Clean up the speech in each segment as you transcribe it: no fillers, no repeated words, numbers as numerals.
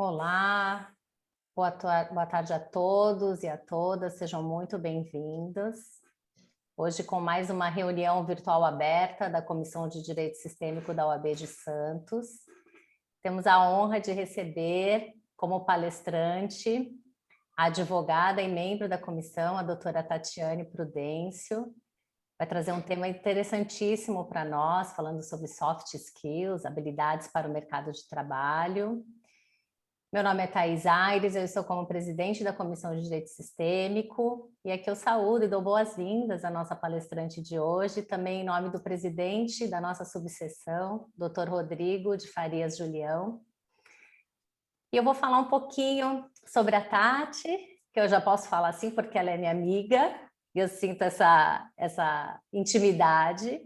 Olá, boa tarde a todos e a todas, sejam muito bem-vindos. Hoje com mais uma reunião virtual aberta da Comissão de Direito Sistêmico da OAB de Santos. Temos a honra de receber como palestrante a advogada e membro da comissão, a doutora Tatiane Prudêncio. Vai trazer um tema interessantíssimo para nós, falando sobre soft skills, habilidades para o mercado de trabalho. Meu nome é Thais Aires, eu estou como presidente da Comissão de Direito Sistêmico e aqui eu saúdo e dou boas-vindas à nossa palestrante de hoje, também em nome do presidente da nossa subseção, Dr. Rodrigo de Farias Julião. E eu vou falar um pouquinho sobre a Tati, que eu já posso falar assim porque ela é minha amiga e eu sinto essa intimidade.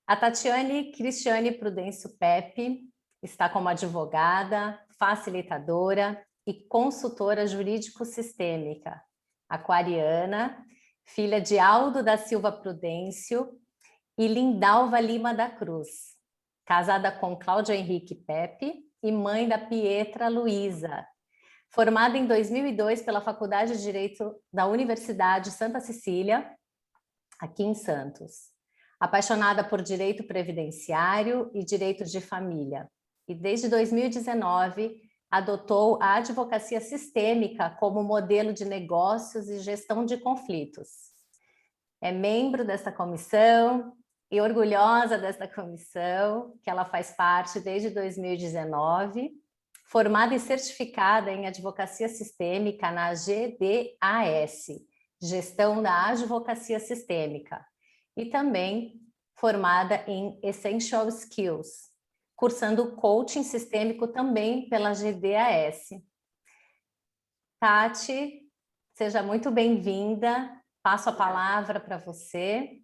A Tatiane Cristiane Prudêncio Pepe está como advogada, facilitadora e consultora jurídico-sistêmica, aquariana, filha de Aldo da Silva Prudêncio e Lindalva Lima da Cruz, casada com Cláudio Henrique Pepe e mãe da Pietra Luísa, formada em 2002 pela Faculdade de Direito da Universidade Santa Cecília, aqui em Santos. Apaixonada por direito previdenciário e direito de família. E desde 2019 adotou a advocacia sistêmica como modelo de negócios e gestão de conflitos. É membro desta comissão e orgulhosa desta comissão, que ela faz parte desde 2019, formada e certificada em advocacia sistêmica na GDAS, Gestão da Advocacia Sistêmica, e também formada em Essential Skills, cursando coaching sistêmico também pela GDAS. Tati, seja muito bem-vinda, passo a palavra para você.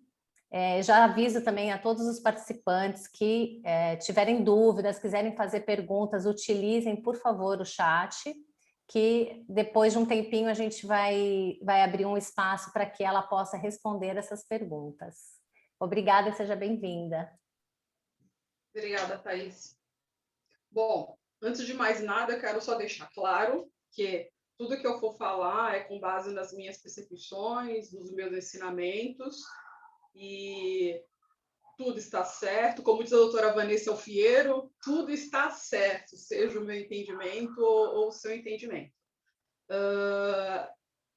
Já aviso também a todos os participantes que tiverem dúvidas, quiserem fazer perguntas, utilizem, por favor, o chat, que depois de um tempinho a gente vai abrir um espaço para que ela possa responder essas perguntas. Obrigada e seja bem-vinda. Obrigada, Thais. Bom, antes de mais nada, quero só deixar claro que tudo que eu for falar é com base nas minhas percepções, nos meus ensinamentos, e tudo está certo. Como diz a doutora Vanessa Alfiero, tudo está certo, seja o meu entendimento ou o seu entendimento.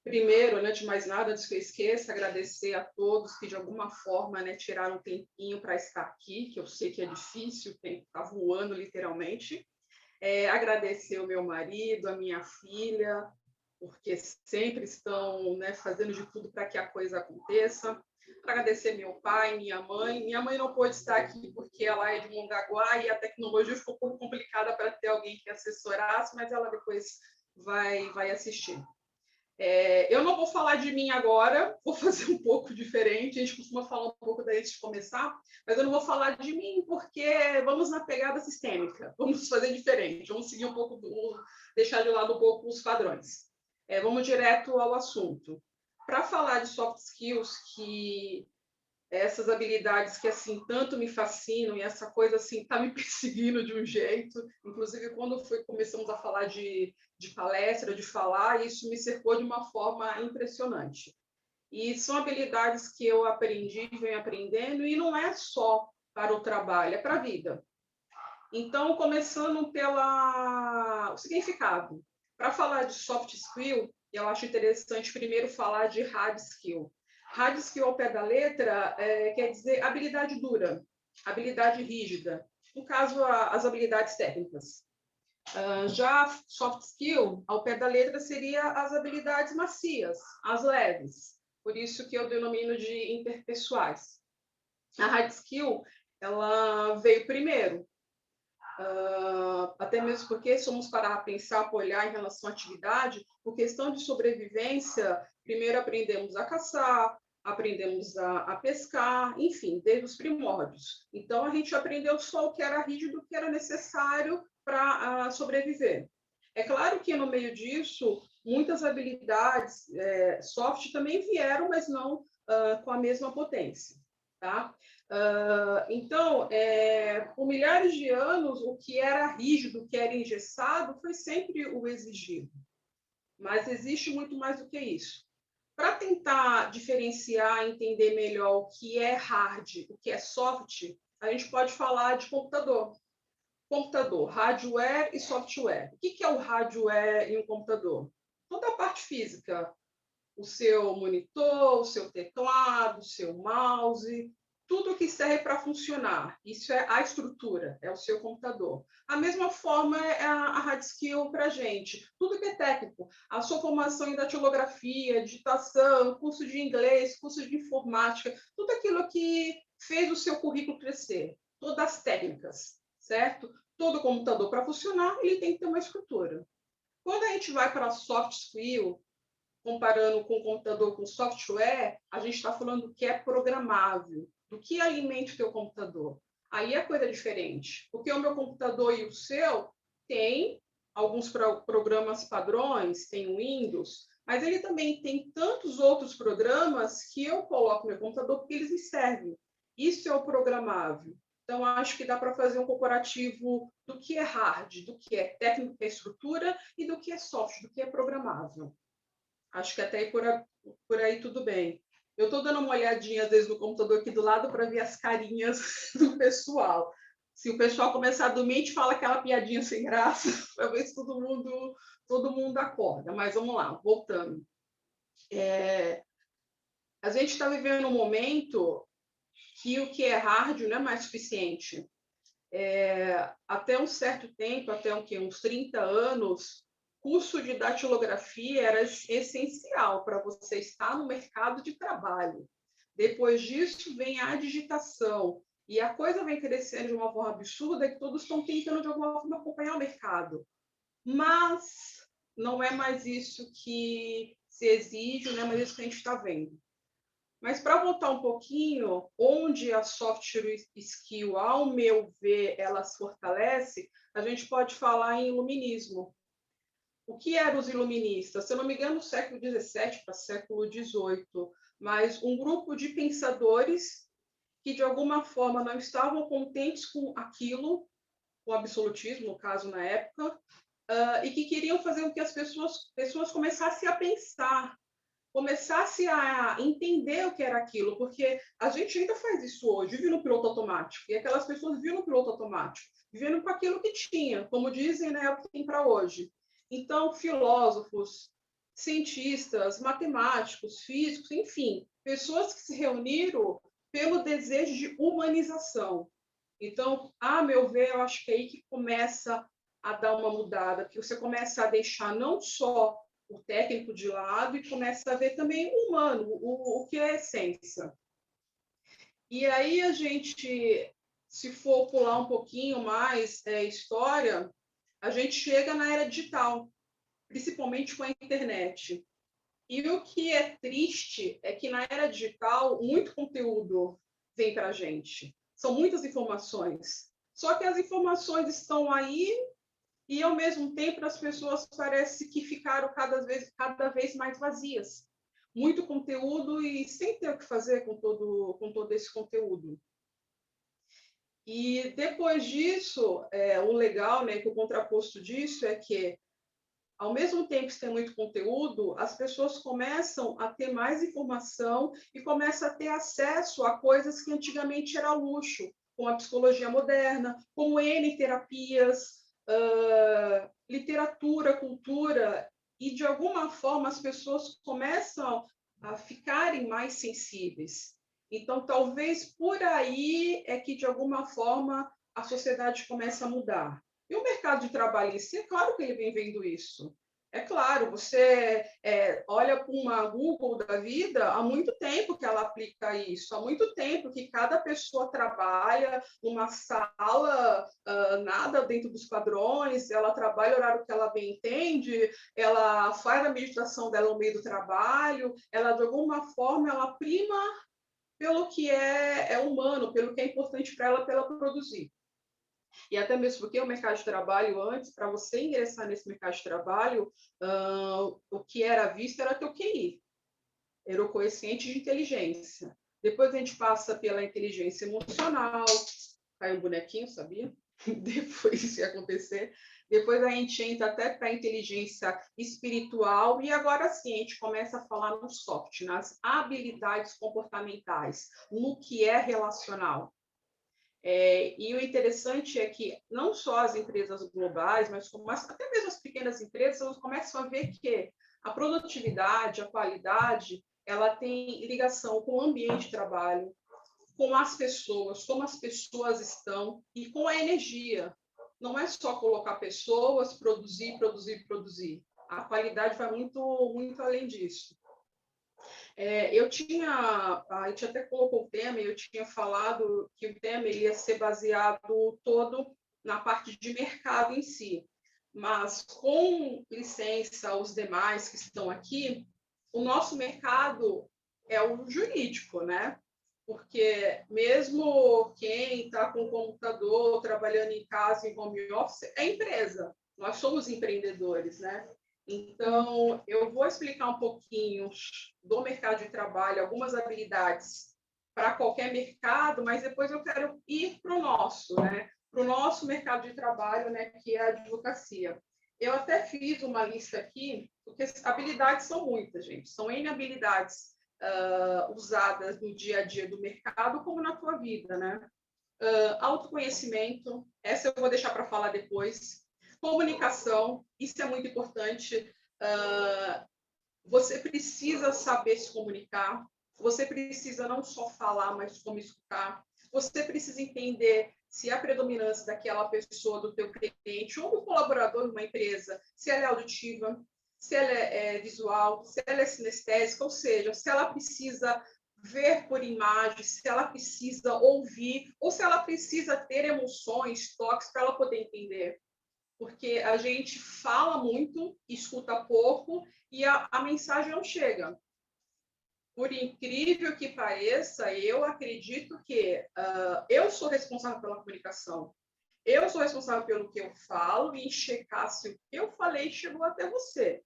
Primeiro, antes de mais nada, antes que eu esqueça, agradecer a todos que de alguma forma tiraram um tempinho para estar aqui, que eu sei que é difícil, o tempo está voando literalmente. Agradecer o meu marido, a minha filha, porque sempre estão fazendo de tudo para que a coisa aconteça. Agradecer meu pai, minha mãe. Minha mãe não pôde estar aqui porque ela é de Mongaguá e a tecnologia ficou um pouco complicada para ter alguém que assessorasse, mas ela depois vai assistir. Eu não vou falar de mim agora, vou fazer um pouco diferente. A gente costuma falar um pouco daí antes de começar, mas eu não vou falar de mim porque vamos na pegada sistêmica, vamos fazer diferente, vamos seguir um pouco, deixar de lado um pouco os padrões. Vamos direto ao assunto. Para falar de soft skills, que essas habilidades que assim tanto me fascinam e essa coisa assim está me perseguindo de um jeito, inclusive quando começamos a falar de palestra, de falar, isso me cercou de uma forma impressionante. E são habilidades que eu aprendi, venho aprendendo, e não é só para o trabalho, é para a vida. Então, começando pelo significado. Para falar de soft skill, eu acho interessante primeiro falar de hard skill. Hard skill ao pé da letra quer dizer habilidade dura, habilidade rígida. No caso, as habilidades técnicas. Já soft skill, ao pé da letra, seria as habilidades macias, as leves. Por isso que eu denomino de interpessoais. A hard skill, ela veio primeiro. Até mesmo porque somos para pensar, para olhar em relação à atividade, por questão de sobrevivência, primeiro aprendemos a caçar, aprendemos a pescar, enfim, desde os primórdios. Então, a gente aprendeu só o que era rígido, o que era necessário para sobreviver. É claro que no meio disso, muitas habilidades soft também vieram, mas não com a mesma potência. Tá? Então, por milhares de anos, o que era rígido, o que era engessado, foi sempre o exigido. Mas existe muito mais do que isso. Para tentar diferenciar, entender melhor o que é hard, o que é soft, a gente pode falar de computador. Computador, hardware e software. O que é o hardware em um computador? Toda a parte física, o seu monitor, o seu teclado, o seu mouse, tudo que serve para funcionar. Isso é a estrutura, é o seu computador. A mesma forma é a hard skill para a gente. Tudo que é técnico. A sua formação em datilografia, digitação, curso de inglês, curso de informática, tudo aquilo que fez o seu currículo crescer. Todas as técnicas, certo? Todo computador, para funcionar, ele tem que ter uma estrutura. Quando a gente vai para soft skill, comparando com o computador com software, a gente está falando do que é programável, do que alimenta o teu computador. Aí é coisa diferente, porque o meu computador e o seu tem alguns programas padrões, tem o Windows, mas ele também tem tantos outros programas que eu coloco no meu computador porque eles me servem. Isso é o programável. Então, acho que dá para fazer um comparativo do que é hard, do que é técnico, que é estrutura, e do que é soft, do que é programável. Acho que até por aí tudo bem. Eu estou dando uma olhadinha, às vezes, no computador aqui do lado para ver as carinhas do pessoal. Se o pessoal começar a dormir, a gente fala aquela piadinha sem graça, para ver se todo mundo acorda. Mas vamos lá, voltando. A gente está vivendo um momento que o que é hard não é mais suficiente. Até um certo tempo, até uns 30 anos, curso de datilografia era essencial para você estar no mercado de trabalho. Depois disso, vem a digitação. E a coisa vem crescendo de uma forma absurda que todos estão tentando, de alguma forma, acompanhar o mercado. Mas não é mais isso que se exige, não é mais isso que a gente está vendo. Mas para voltar um pouquinho, onde a soft skill, ao meu ver, ela se fortalece, a gente pode falar em iluminismo. O que eram os iluministas? Se eu não me engano, no século XVII para século XVIII, mas um grupo de pensadores que, de alguma forma, não estavam contentes com aquilo, com o absolutismo, no caso, na época, e que queriam fazer com que as pessoas começassem a pensar, começasse a entender o que era aquilo, porque a gente ainda faz isso hoje, vive no piloto automático, e aquelas pessoas vivem no piloto automático, vivendo com aquilo que tinha, como dizem, né, é o que tem para hoje. Então, filósofos, cientistas, matemáticos, físicos, enfim, pessoas que se reuniram pelo desejo de humanização. Então, a meu ver, eu acho que é aí que começa a dar uma mudada, que você começa a deixar não só o técnico de lado e começa a ver também o humano, o que é a essência. E aí a gente, se for pular um pouquinho mais história, a gente chega na era digital, principalmente com a internet. E o que é triste é que na era digital, muito conteúdo vem para a gente. São muitas informações. Só que as informações estão aí e, ao mesmo tempo, as pessoas parece que ficaram cada vez mais vazias. Muito conteúdo e sem ter o que fazer com todo esse conteúdo. E depois disso, o legal, né, que o contraposto disso é que, ao mesmo tempo que tem muito conteúdo, as pessoas começam a ter mais informação e começam a ter acesso a coisas que antigamente era luxo, como a psicologia moderna, como N terapias, literatura, cultura, e de alguma forma as pessoas começam a ficarem mais sensíveis. Então, talvez por aí é que, de alguma forma, a sociedade começa a mudar. E o mercado de trabalho em si, é claro que ele vem vendo isso. É claro, você olha para uma Google da vida, há muito tempo que ela aplica isso, há muito tempo que cada pessoa trabalha numa sala, nada dentro dos padrões, ela trabalha o horário que ela bem entende, ela faz a meditação dela no meio do trabalho, ela, de alguma forma, ela prima pelo que é humano, pelo que é importante para ela produzir. E até mesmo porque o mercado de trabalho antes, para você ingressar nesse mercado de trabalho, o que era visto era teu QI, era o coeficiente de inteligência. Depois a gente passa pela inteligência emocional. Caiu um bonequinho, sabia? Depois isso ia acontecer. Depois a gente entra até para a inteligência espiritual e agora sim a gente começa a falar no soft, nas habilidades comportamentais, no que é relacional. E o interessante é que não só as empresas globais, mas como até mesmo as pequenas empresas, elas começam a ver que a produtividade, a qualidade, ela tem ligação com o ambiente de trabalho, com as pessoas, como as pessoas estão e com a energia. Não é só colocar pessoas, produzir, produzir, produzir. A qualidade vai muito, muito além disso. A gente até colocou o tema, eu tinha falado que o tema ia ser baseado todo na parte de mercado em si. Mas, com licença aos demais que estão aqui, o nosso mercado é o jurídico, né? Porque mesmo quem está com o computador, trabalhando em casa, em home office, é empresa. Nós somos empreendedores, né? Então, eu vou explicar um pouquinho do mercado de trabalho, algumas habilidades para qualquer mercado, mas depois eu quero ir para o nosso, né? Para o nosso mercado de trabalho, né? Que é a advocacia. Eu até fiz uma lista aqui, porque as habilidades são muitas, gente. São N habilidades usadas no dia a dia do mercado, como na tua vida, né? Autoconhecimento, essa eu vou deixar para falar depois. Comunicação, isso é muito importante. Você precisa saber se comunicar. Você precisa não só falar, mas como escutar. Você precisa entender se a predominância daquela pessoa, do teu cliente ou do colaborador numa empresa, se ela é auditiva, se ela é visual, se ela é sinestésica, ou seja, se ela precisa ver por imagem, se ela precisa ouvir, ou se ela precisa ter emoções, toques para ela poder entender. Porque a gente fala muito, escuta pouco e a mensagem não chega. Por incrível que pareça, eu acredito que eu sou responsável pela comunicação. Eu sou responsável pelo que eu falo e checar se o que eu falei chegou até você.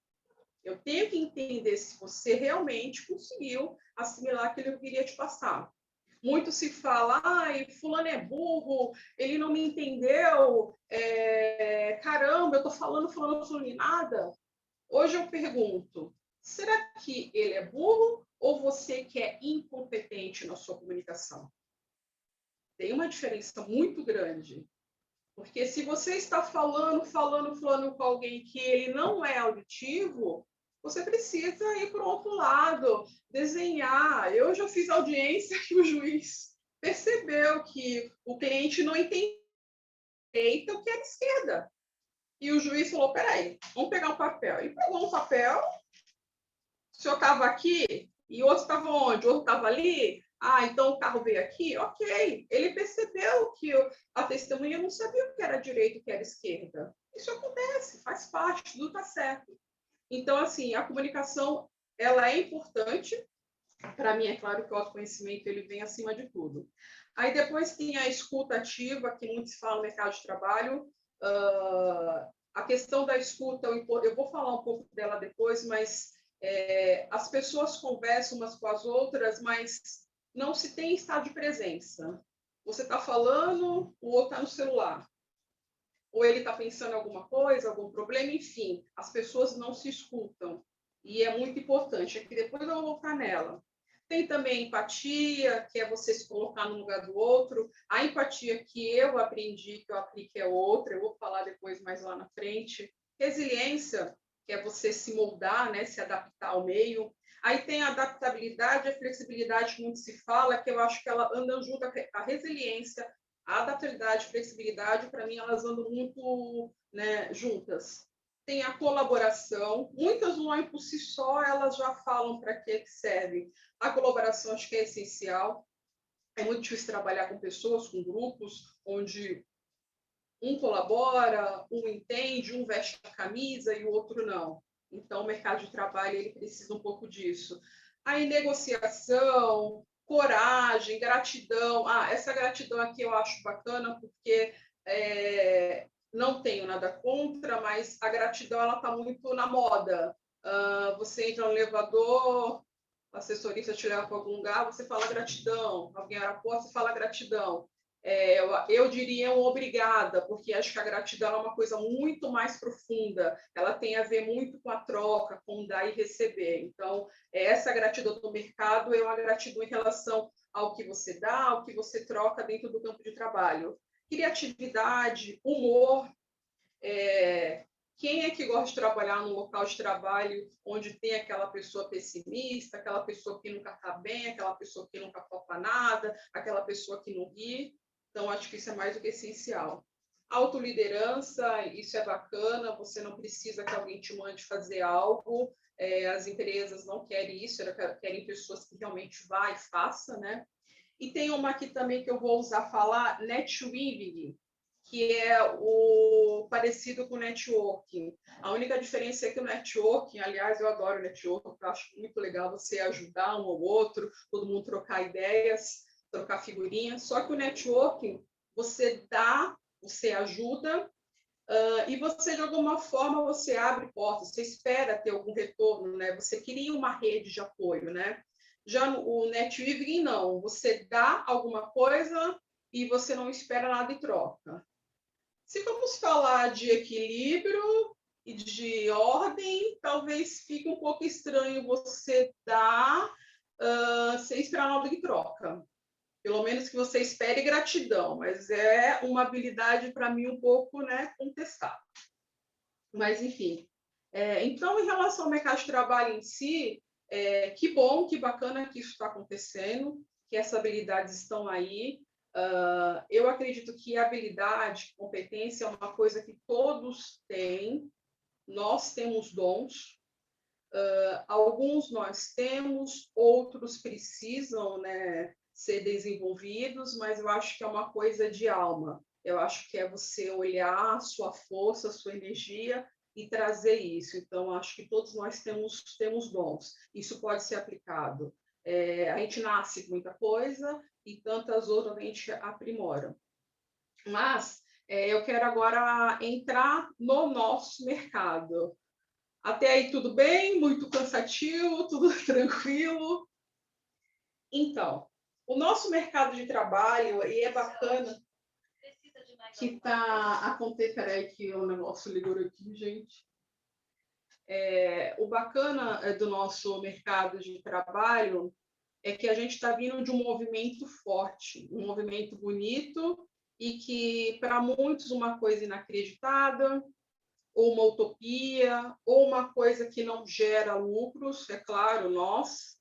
Eu tenho que entender se você realmente conseguiu assimilar aquilo que eu queria te passar. Muito se fala, fulano é burro, ele não me entendeu, caramba, eu estou falando e nada. Hoje eu pergunto, será que ele é burro ou você que é incompetente na sua comunicação? Tem uma diferença muito grande. Porque se você está falando com alguém que ele não é auditivo, você precisa ir para o outro lado, desenhar. Eu já fiz audiência que o juiz percebeu que o cliente não entende o que é esquerda. E o juiz falou, peraí, vamos pegar um papel. Ele pegou um papel, o senhor estava aqui e o outro estava onde? O outro estava ali? Então o carro veio aqui? Ok. Ele percebeu que a testemunha não sabia o que era direita e o que era esquerda. Isso acontece, faz parte, tudo está certo. Então, assim, a comunicação, ela é importante. Para mim, é claro que o autoconhecimento ele vem acima de tudo. Aí depois tem a escuta ativa, que muito se fala no mercado de trabalho. A questão da escuta, eu vou falar um pouco dela depois, mas as pessoas conversam umas com as outras, mas não se tem estado de presença. Você está falando, o outro está no celular. Ou ele está pensando em alguma coisa, algum problema, enfim, as pessoas não se escutam. E é muito importante, é que depois eu vou voltar nela. Tem também a empatia, que é você se colocar no lugar do outro. A empatia que eu aprendi, que eu apliquei é outra, eu vou falar depois mais lá na frente. Resiliência, que é você se moldar, né, se adaptar ao meio. Aí tem a adaptabilidade, a flexibilidade que muito se fala, que eu acho que ela anda junto a resiliência, a adaptabilidade e flexibilidade, para mim, elas andam muito, né, juntas. Tem a colaboração, muitas não por si só, elas já falam para que serve. A colaboração acho que é essencial. É muito difícil trabalhar com pessoas, com grupos, onde um colabora, um entende, um veste a camisa e o outro não. Então, o mercado de trabalho ele precisa um pouco disso. Aí, negociação, coragem, gratidão. Essa gratidão aqui eu acho bacana, porque não tenho nada contra, mas a gratidão ela está muito na moda. Você entra no elevador, o assessorista te leva para algum lugar, você fala gratidão. Alguém no aeroporto, você fala gratidão. Eu diria um obrigada, porque acho que a gratidão é uma coisa muito mais profunda. Ela tem a ver muito com a troca, com dar e receber. Então, essa gratidão do mercado é uma gratidão em relação ao que você dá, ao que você troca dentro do campo de trabalho. Criatividade, humor. Quem é que gosta de trabalhar num local de trabalho onde tem aquela pessoa pessimista, aquela pessoa que nunca está bem, aquela pessoa que nunca topa nada, aquela pessoa que não ri? Então, acho que isso é mais do que essencial. Autoliderança, isso é bacana, você não precisa que alguém te mande fazer algo, as empresas não querem isso, elas querem pessoas que realmente vá e faça, né? E tem uma aqui também que eu vou usar falar, netweaving, que é o parecido com o networking. A única diferença é que o networking, aliás, eu adoro o networking, eu acho muito legal você ajudar um ao outro, todo mundo trocar ideias, trocar figurinhas, só que o networking, você dá, você ajuda, e você, de alguma forma, você abre portas, você espera ter algum retorno, né? Você cria uma rede de apoio, né? Já o netweaving, não. Você dá alguma coisa e você não espera nada em troca. Se vamos falar de equilíbrio e de ordem, talvez fique um pouco estranho você dar sem esperar nada em troca. Pelo menos que você espere gratidão, mas é uma habilidade para mim um pouco, né, contestável. Mas, enfim. Então, em relação ao mercado de trabalho em si, que bom, que bacana que isso está acontecendo, que essas habilidades estão aí. Eu acredito que habilidade, competência é uma coisa que todos têm, nós temos dons, alguns nós temos, outros precisam, né, ser desenvolvidos, mas eu acho que é uma coisa de alma. Eu acho que é você olhar a sua força, a sua energia e trazer isso. Então, acho que todos nós temos dons. Isso pode ser aplicado. A gente nasce com muita coisa e tantas outras a gente aprimora. Mas eu quero agora entrar no nosso mercado. Até aí tudo bem? Muito cansativo? Tudo tranquilo? Então, o nosso mercado de trabalho, e é bacana que está acontecendo... Peraí que o negócio ligou aqui, gente. O bacana do nosso mercado de trabalho é que a gente está vindo de um movimento forte, um movimento bonito e que, para muitos, uma coisa inacreditada, ou uma utopia, ou uma coisa que não gera lucros. É claro, nós,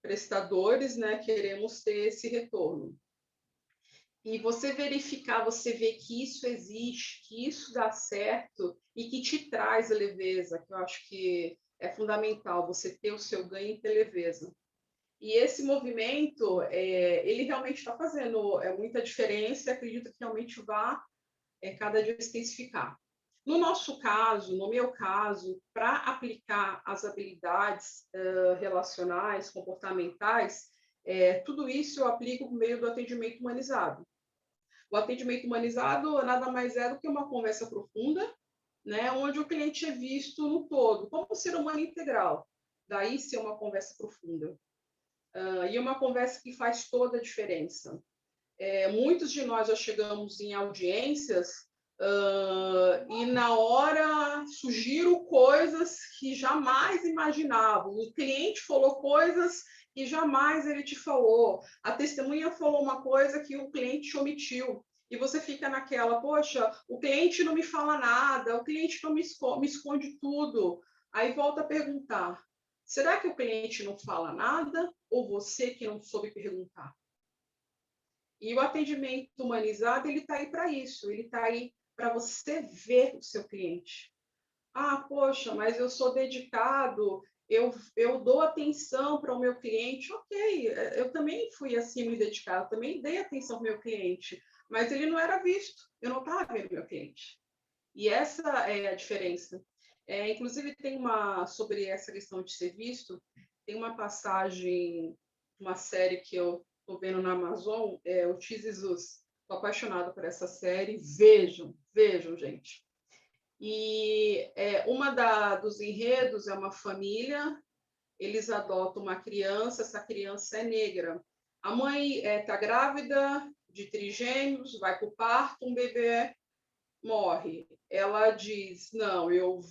prestadores, né, queremos ter esse retorno. E você verificar, você ver que isso existe, que isso dá certo e que te traz a leveza, que eu acho que é fundamental, você ter o seu ganho e ter leveza. E esse movimento, ele realmente está fazendo muita diferença e acredito que realmente vá cada dia se intensificar. No nosso caso, no meu caso, para aplicar as habilidades relacionais, comportamentais, tudo isso eu aplico por meio do atendimento humanizado. O atendimento humanizado nada mais é do que uma conversa profunda, né, onde o cliente é visto no todo, como um ser humano integral. Daí ser uma conversa profunda. E uma conversa que faz toda a diferença. Muitos de nós já chegamos em audiências e na hora surgiram coisas que jamais imaginavam. O cliente falou coisas que jamais ele te falou. A testemunha falou uma coisa que o cliente omitiu. E você fica naquela, poxa, o cliente não me fala nada, o cliente não me esconde tudo. Aí volta a perguntar, será que o cliente não fala nada ou você que não soube perguntar? E o atendimento humanizado, ele está aí para isso, ele está aí para você ver o seu cliente. Ah, poxa, mas eu sou dedicado, eu dou atenção para o meu cliente. Ok, eu também fui assim me dedicar, eu também dei atenção para o meu cliente, mas ele não era visto, eu não estava vendo o meu cliente. E essa é a diferença. Inclusive, tem sobre essa questão de ser visto, tem uma passagem, uma série que eu estou vendo na Amazon, o This Is Us. Estou apaixonada por essa série. Vejam, vejam, gente. E uma dos enredos é uma família eles adotam uma criança, essa criança é negra. A mãe está grávida de trigêmeos, vai para o parto, um bebê morre. Ela diz, não, eu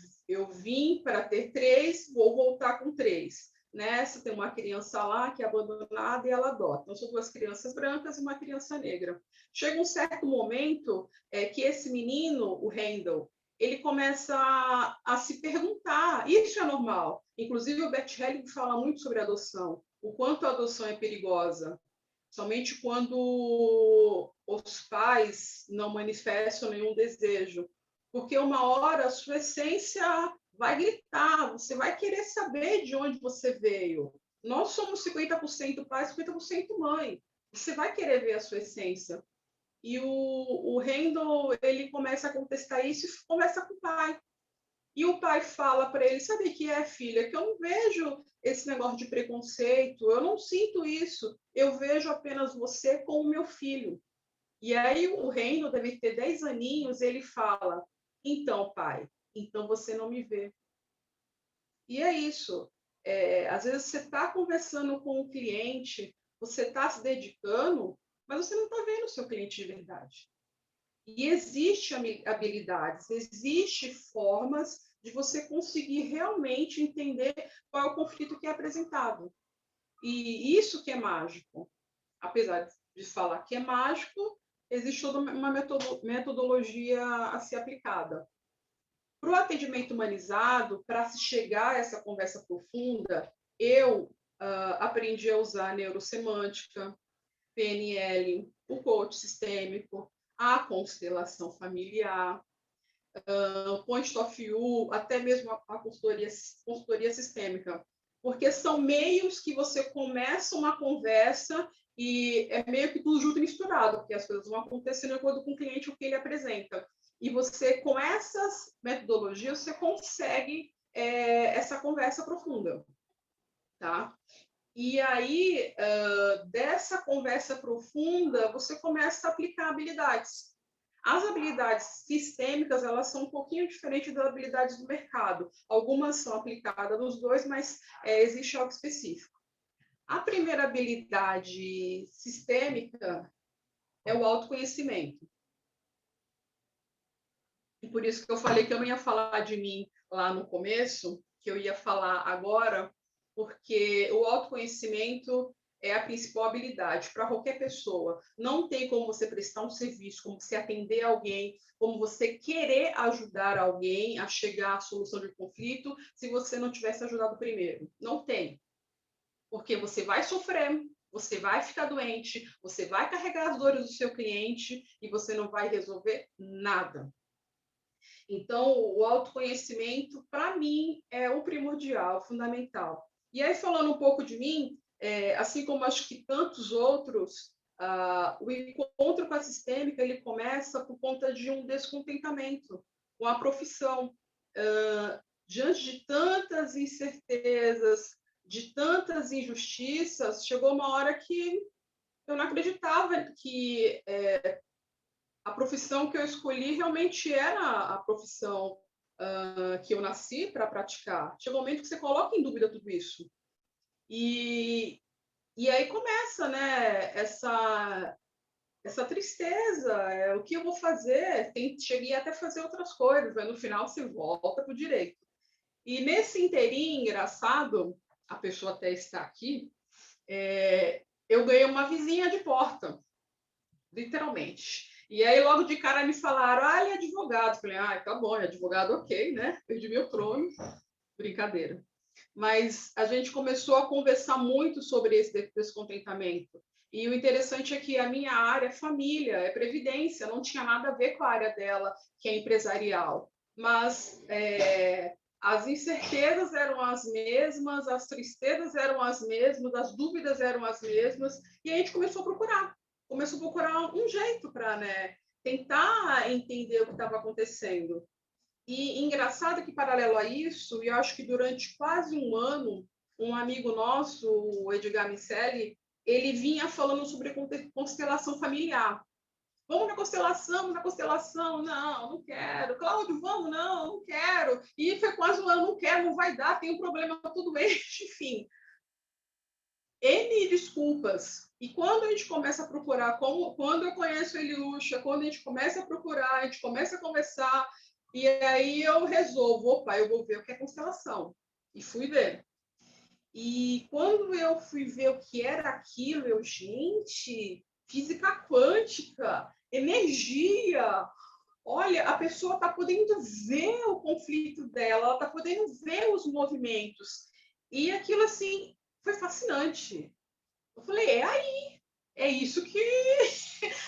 vim para ter 3, vou voltar com 3. Nessa tem uma criança lá que é abandonada e ela adota. Então, são 2 crianças brancas e uma criança negra. Chega um certo momento que esse menino, o Randall, ele começa a se perguntar, isso é normal. Inclusive, o Bert Helling fala muito sobre adoção, o quanto a adoção é perigosa. Somente quando os pais não manifestam nenhum desejo. Porque uma hora a sua essência vai gritar, você vai querer saber de onde você veio. Nós somos 50% pai, 50% mãe. Você vai querer ver a sua essência. E o Randall, ele começa a contestar isso e conversa com o pai. E o pai fala para ele, sabe o que é, filha? Que eu não vejo esse negócio de preconceito, eu não sinto isso, eu vejo apenas você com o meu filho. E aí o Reino deve ter 10 aninhos, ele fala, então, pai, então você não me vê. E é isso. Às vezes você está conversando com o cliente, você está se dedicando, mas você não está vendo o seu cliente de verdade. E existe habilidades, existe formas de você conseguir realmente entender qual é o conflito que é apresentado. E isso que é mágico. Apesar de falar que é mágico, existe toda uma metodologia a ser aplicada. Para o atendimento humanizado, para se chegar a essa conversa profunda, eu aprendi a usar neurosemântica, PNL, o coach sistêmico, a constelação familiar, o Point of View, até mesmo a consultoria sistêmica, porque são meios que você começa uma conversa e é meio que tudo junto e misturado, porque as coisas vão acontecendo de acordo com o cliente, o que ele apresenta. E você, com essas metodologias, você consegue essa conversa profunda, tá? E aí, dessa conversa profunda, você começa a aplicar habilidades. As habilidades sistêmicas, elas são um pouquinho diferentes das habilidades do mercado. Algumas são aplicadas nos dois, mas existe algo específico. A primeira habilidade sistêmica é o autoconhecimento. E por isso que eu falei que eu não ia falar de mim lá no começo, que eu ia falar agora, porque o autoconhecimento é a principal habilidade para qualquer pessoa. Não tem como você prestar um serviço, como você atender alguém, como você querer ajudar alguém a chegar à solução de conflito, se você não tivesse ajudado primeiro. Não tem. Porque você vai sofrer, você vai ficar doente, você vai carregar as dores do seu cliente e você não vai resolver nada. Então, o autoconhecimento, para mim, é o primordial, fundamental. E aí, falando um pouco de mim, assim como acho que tantos outros, o encontro com a sistêmica ele começa por conta de um descontentamento com a profissão. Diante de tantas incertezas, de tantas injustiças, chegou uma hora que eu não acreditava que a profissão que eu escolhi realmente era a profissão que eu nasci para praticar. Chega um momento que você coloca em dúvida tudo isso. E aí começa, né, essa tristeza, o que eu vou fazer? Cheguei até a fazer outras coisas, mas no final você volta para o direito. E nesse inteirinho, engraçado, a pessoa até está aqui, eu ganhei uma vizinha de porta, literalmente. E aí, logo de cara, me falaram, ele é advogado. Falei, tá bom, é advogado, ok, né? Perdi meu trono. Brincadeira. Mas a gente começou a conversar muito sobre esse descontentamento. E o interessante é que a minha área é família, é previdência, não tinha nada a ver com a área dela, que é empresarial. Mas as incertezas eram as mesmas, as tristezas eram as mesmas, as dúvidas eram as mesmas, e a gente começou a procurar um jeito para, né, tentar entender o que estava acontecendo. E engraçado que, paralelo a isso, eu acho que durante quase um ano, um amigo nosso, o Edgar Miceli, ele vinha falando sobre constelação familiar. Vamos na constelação, não quero. Cláudio, vamos, não quero. E foi quase um ano, não quero, não vai dar, tem um problema, tudo bem, enfim. N desculpas. E quando a gente começa a procurar, quando eu conheço a Eliúcha, quando a gente começa a procurar, a gente começa a conversar, e aí eu resolvo, opa, eu vou ver o que é constelação. E fui ver. E quando eu fui ver o que era aquilo, gente, física quântica, energia. Olha, a pessoa está podendo ver o conflito dela, ela está podendo ver os movimentos. E aquilo, assim, foi fascinante. Eu falei, é aí, é isso que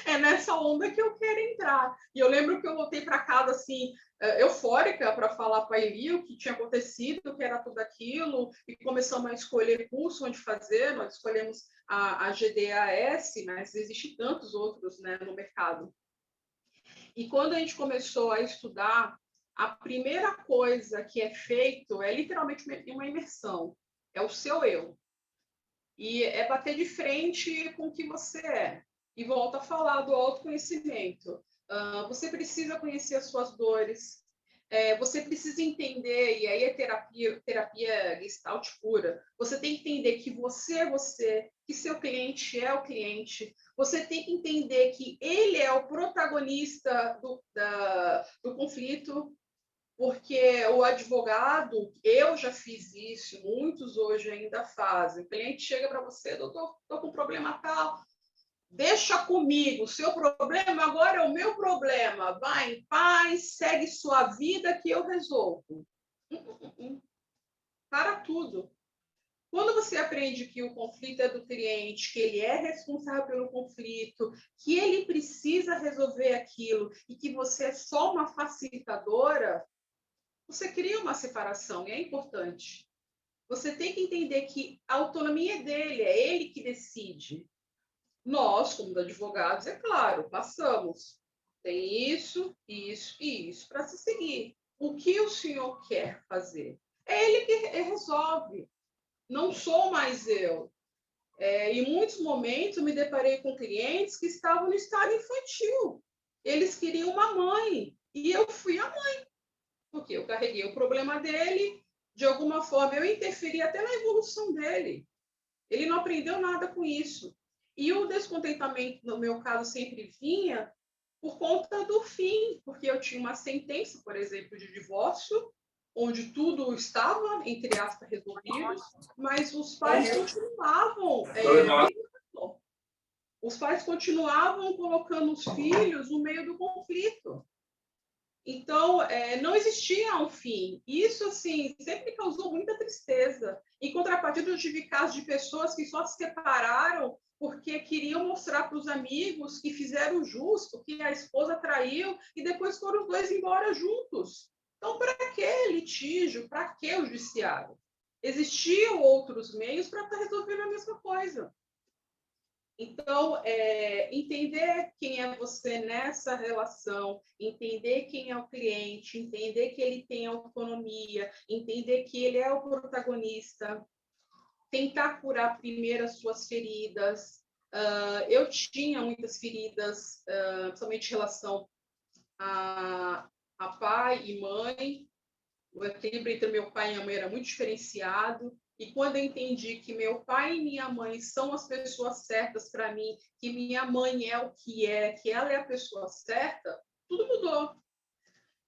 é nessa onda que eu quero entrar. E eu lembro que eu voltei para casa assim, eufórica, para falar para a Eli o que tinha acontecido, o que era tudo aquilo, e começamos a escolher curso onde fazer. Nós escolhemos a GDAS, mas existem tantos outros, né, no mercado. E quando a gente começou a estudar, a primeira coisa que é feito é literalmente uma imersão, é o seu eu. E é bater de frente com o que você é. E volta a falar do autoconhecimento. Você precisa conhecer as suas dores, você precisa entender, e aí é terapia Gestalt pura, você tem que entender que você é você, que seu cliente é o cliente, você tem que entender que ele é o protagonista do conflito, porque o advogado, eu já fiz isso, muitos hoje ainda fazem. O cliente chega para você, doutor, estou com um problema tal, deixa comigo, o seu problema agora é o meu problema, vai em paz, segue sua vida que eu resolvo. Para tudo. Quando você aprende que o conflito é do cliente, que ele é responsável pelo conflito, que ele precisa resolver aquilo e que você é só uma facilitadora, você cria uma separação, e é importante. Você tem que entender que a autonomia é dele, é ele que decide. Nós, como advogados, é claro, passamos. Tem isso, isso e isso para se seguir. O que o senhor quer fazer? É ele que resolve. Não sou mais eu. Em muitos momentos, eu me deparei com clientes que estavam no estado infantil. Eles queriam uma mãe. E eu fui a mãe. Porque eu carreguei o problema dele, de alguma forma eu interferi até na evolução dele. Ele não aprendeu nada com isso. E o descontentamento, no meu caso, sempre vinha por conta do fim, porque eu tinha uma sentença, por exemplo, de divórcio, onde tudo estava, entre aspas, resolvido, mas os pais continuavam, os pais continuavam colocando os filhos no meio do conflito. Então, não existia um fim. Isso, assim, sempre causou muita tristeza. Em contrapartida, eu tive casos de pessoas que só se separaram porque queriam mostrar para os amigos que fizeram justo, que a esposa traiu, e depois foram os dois embora juntos. Então, para que litígio? Para que o judiciário? Existiam outros meios para estar resolvendo a mesma coisa. Então, entender quem é você nessa relação, entender quem é o cliente, entender que ele tem autonomia, entender que ele é o protagonista, tentar curar primeiro as suas feridas. Eu tinha muitas feridas, principalmente em relação a pai e mãe. O equilíbrio entre meu pai e minha mãe era muito diferenciado. E quando eu entendi que meu pai e minha mãe são as pessoas certas para mim, que minha mãe é o que ela é a pessoa certa, tudo mudou.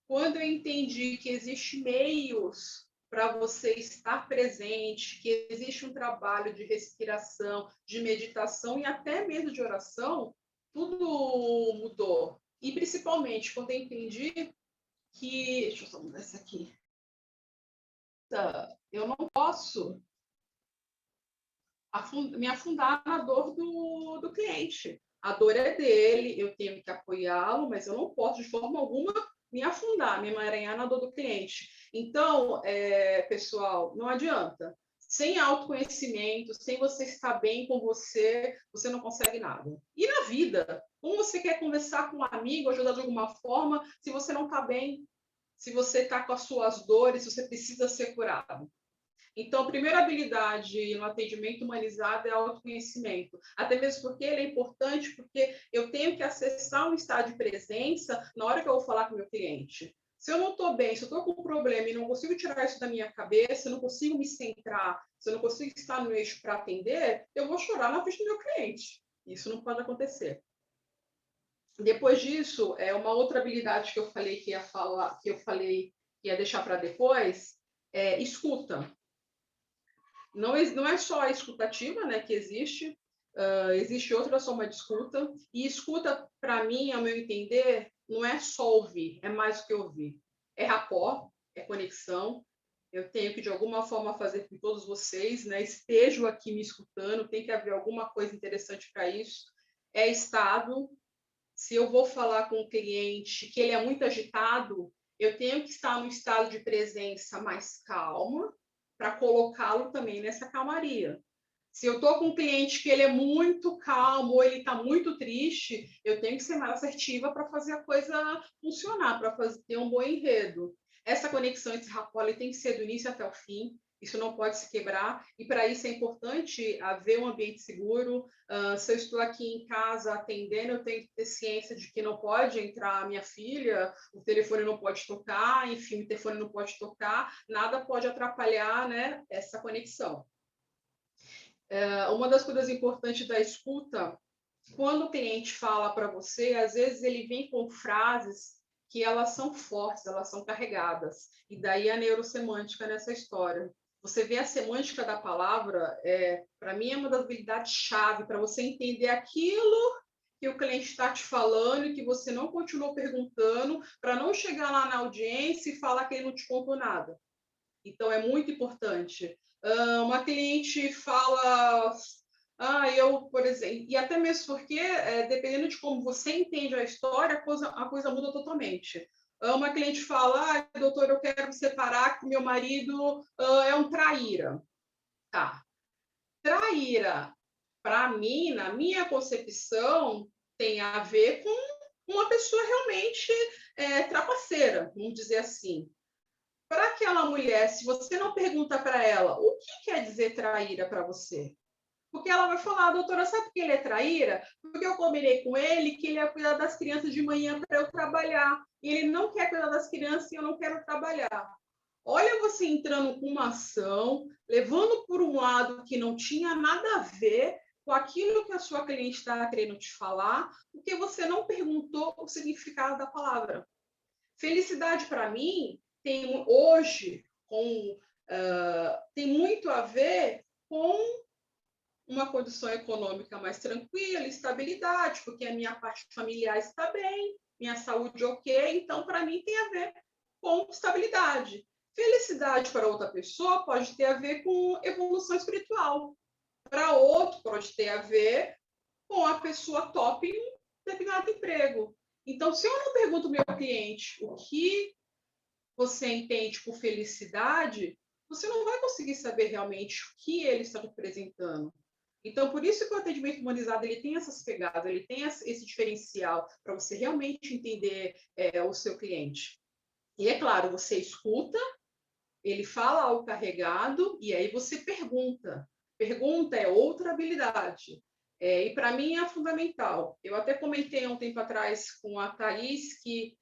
Quando eu entendi que existem meios para você estar presente, que existe um trabalho de respiração, de meditação e até mesmo de oração, tudo mudou. E principalmente quando eu entendi que... Deixa eu só mudar isso aqui. Eu não posso me afundar na dor do cliente. A dor é dele, eu tenho que apoiá-lo, mas eu não posso, de forma alguma, me afundar, me emaranhar na dor do cliente. Então, pessoal, não adianta. Sem autoconhecimento, sem você estar bem com você, você não consegue nada. E na vida, como você quer conversar com um amigo, ajudar de alguma forma, se você não está bem, se você está com as suas dores, se você precisa ser curado? Então, a primeira habilidade no atendimento humanizado é autoconhecimento. Até mesmo porque ele é importante, porque eu tenho que acessar um estado de presença na hora que eu vou falar com o meu cliente. Se eu não estou bem, se eu estou com um problema e não consigo tirar isso da minha cabeça, não consigo me centrar, se eu não consigo estar no eixo para atender, eu vou chorar na frente do meu cliente. Isso não pode acontecer. Depois disso, uma outra habilidade que eu falei que ia falar, que eu falei que ia deixar para depois, é escuta. Não é só a escutativa, né, que existe, existe outra forma de escuta, e escuta, para mim, ao meu entender, não é só ouvir, é mais do que ouvir. É rapport, é conexão. Eu tenho que, de alguma forma, fazer com que todos vocês, né, estejam aqui me escutando, tem que haver alguma coisa interessante para isso. É estado. Se eu vou falar com um cliente que ele é muito agitado, eu tenho que estar num estado de presença mais calma para colocá-lo também nessa calmaria. Se eu estou com um cliente que ele é muito calmo ou ele está muito triste, eu tenho que ser mais assertiva para fazer a coisa funcionar, para ter um bom enredo. Essa conexão entre rapport tem que ser do início até o fim. Isso não pode se quebrar, e para isso é importante haver um ambiente seguro. Se eu estou aqui em casa atendendo, eu tenho que ter ciência de que não pode entrar a minha filha, o telefone não pode tocar, enfim, o telefone não pode tocar, nada pode atrapalhar, né, essa conexão. Uma das coisas importantes da escuta, quando o cliente fala para você, às vezes ele vem com frases que elas são fortes, elas são carregadas, e daí a neurosemântica nessa história. Você vê a semântica da palavra, para mim é uma das habilidades-chave para você entender aquilo que o cliente está te falando e que você não continuou perguntando, para não chegar lá na audiência e falar que ele não te contou nada. Então, é muito importante. Uma cliente fala, por exemplo, e até mesmo porque, dependendo de como você entende a história, a coisa muda totalmente. Uma cliente fala, doutor, eu quero me separar, que meu marido é um traíra. Tá. Traíra, para mim, na minha concepção, tem a ver com uma pessoa realmente trapaceira, vamos dizer assim. Para aquela mulher, se você não pergunta para ela o que quer dizer traíra para você, porque ela vai falar, doutora, sabe por que ele é traíra? Porque eu combinei com ele que ele ia cuidar das crianças de manhã para eu trabalhar. E ele não quer cuidar das crianças e eu não quero trabalhar. Olha você entrando com uma ação, levando por um lado que não tinha nada a ver com aquilo que a sua cliente estava querendo te falar, porque você não perguntou o significado da palavra. Felicidade, para mim, tem hoje tem muito a ver com uma condição econômica mais tranquila, estabilidade, porque a minha parte familiar está bem, minha saúde ok, então para mim tem a ver com estabilidade. Felicidade para outra pessoa pode ter a ver com evolução espiritual. Para outro pode ter a ver com a pessoa top em um determinado emprego. Então, se eu não pergunto ao meu cliente o que você entende por felicidade, você não vai conseguir saber realmente o que ele está te apresentando. Então, por isso que o atendimento humanizado ele tem essas pegadas, ele tem esse diferencial para você realmente entender o seu cliente. E é claro, você escuta, ele fala algo carregado e aí você pergunta. Pergunta é outra habilidade. E para mim é fundamental. Eu até comentei há um tempo atrás com a Thaís que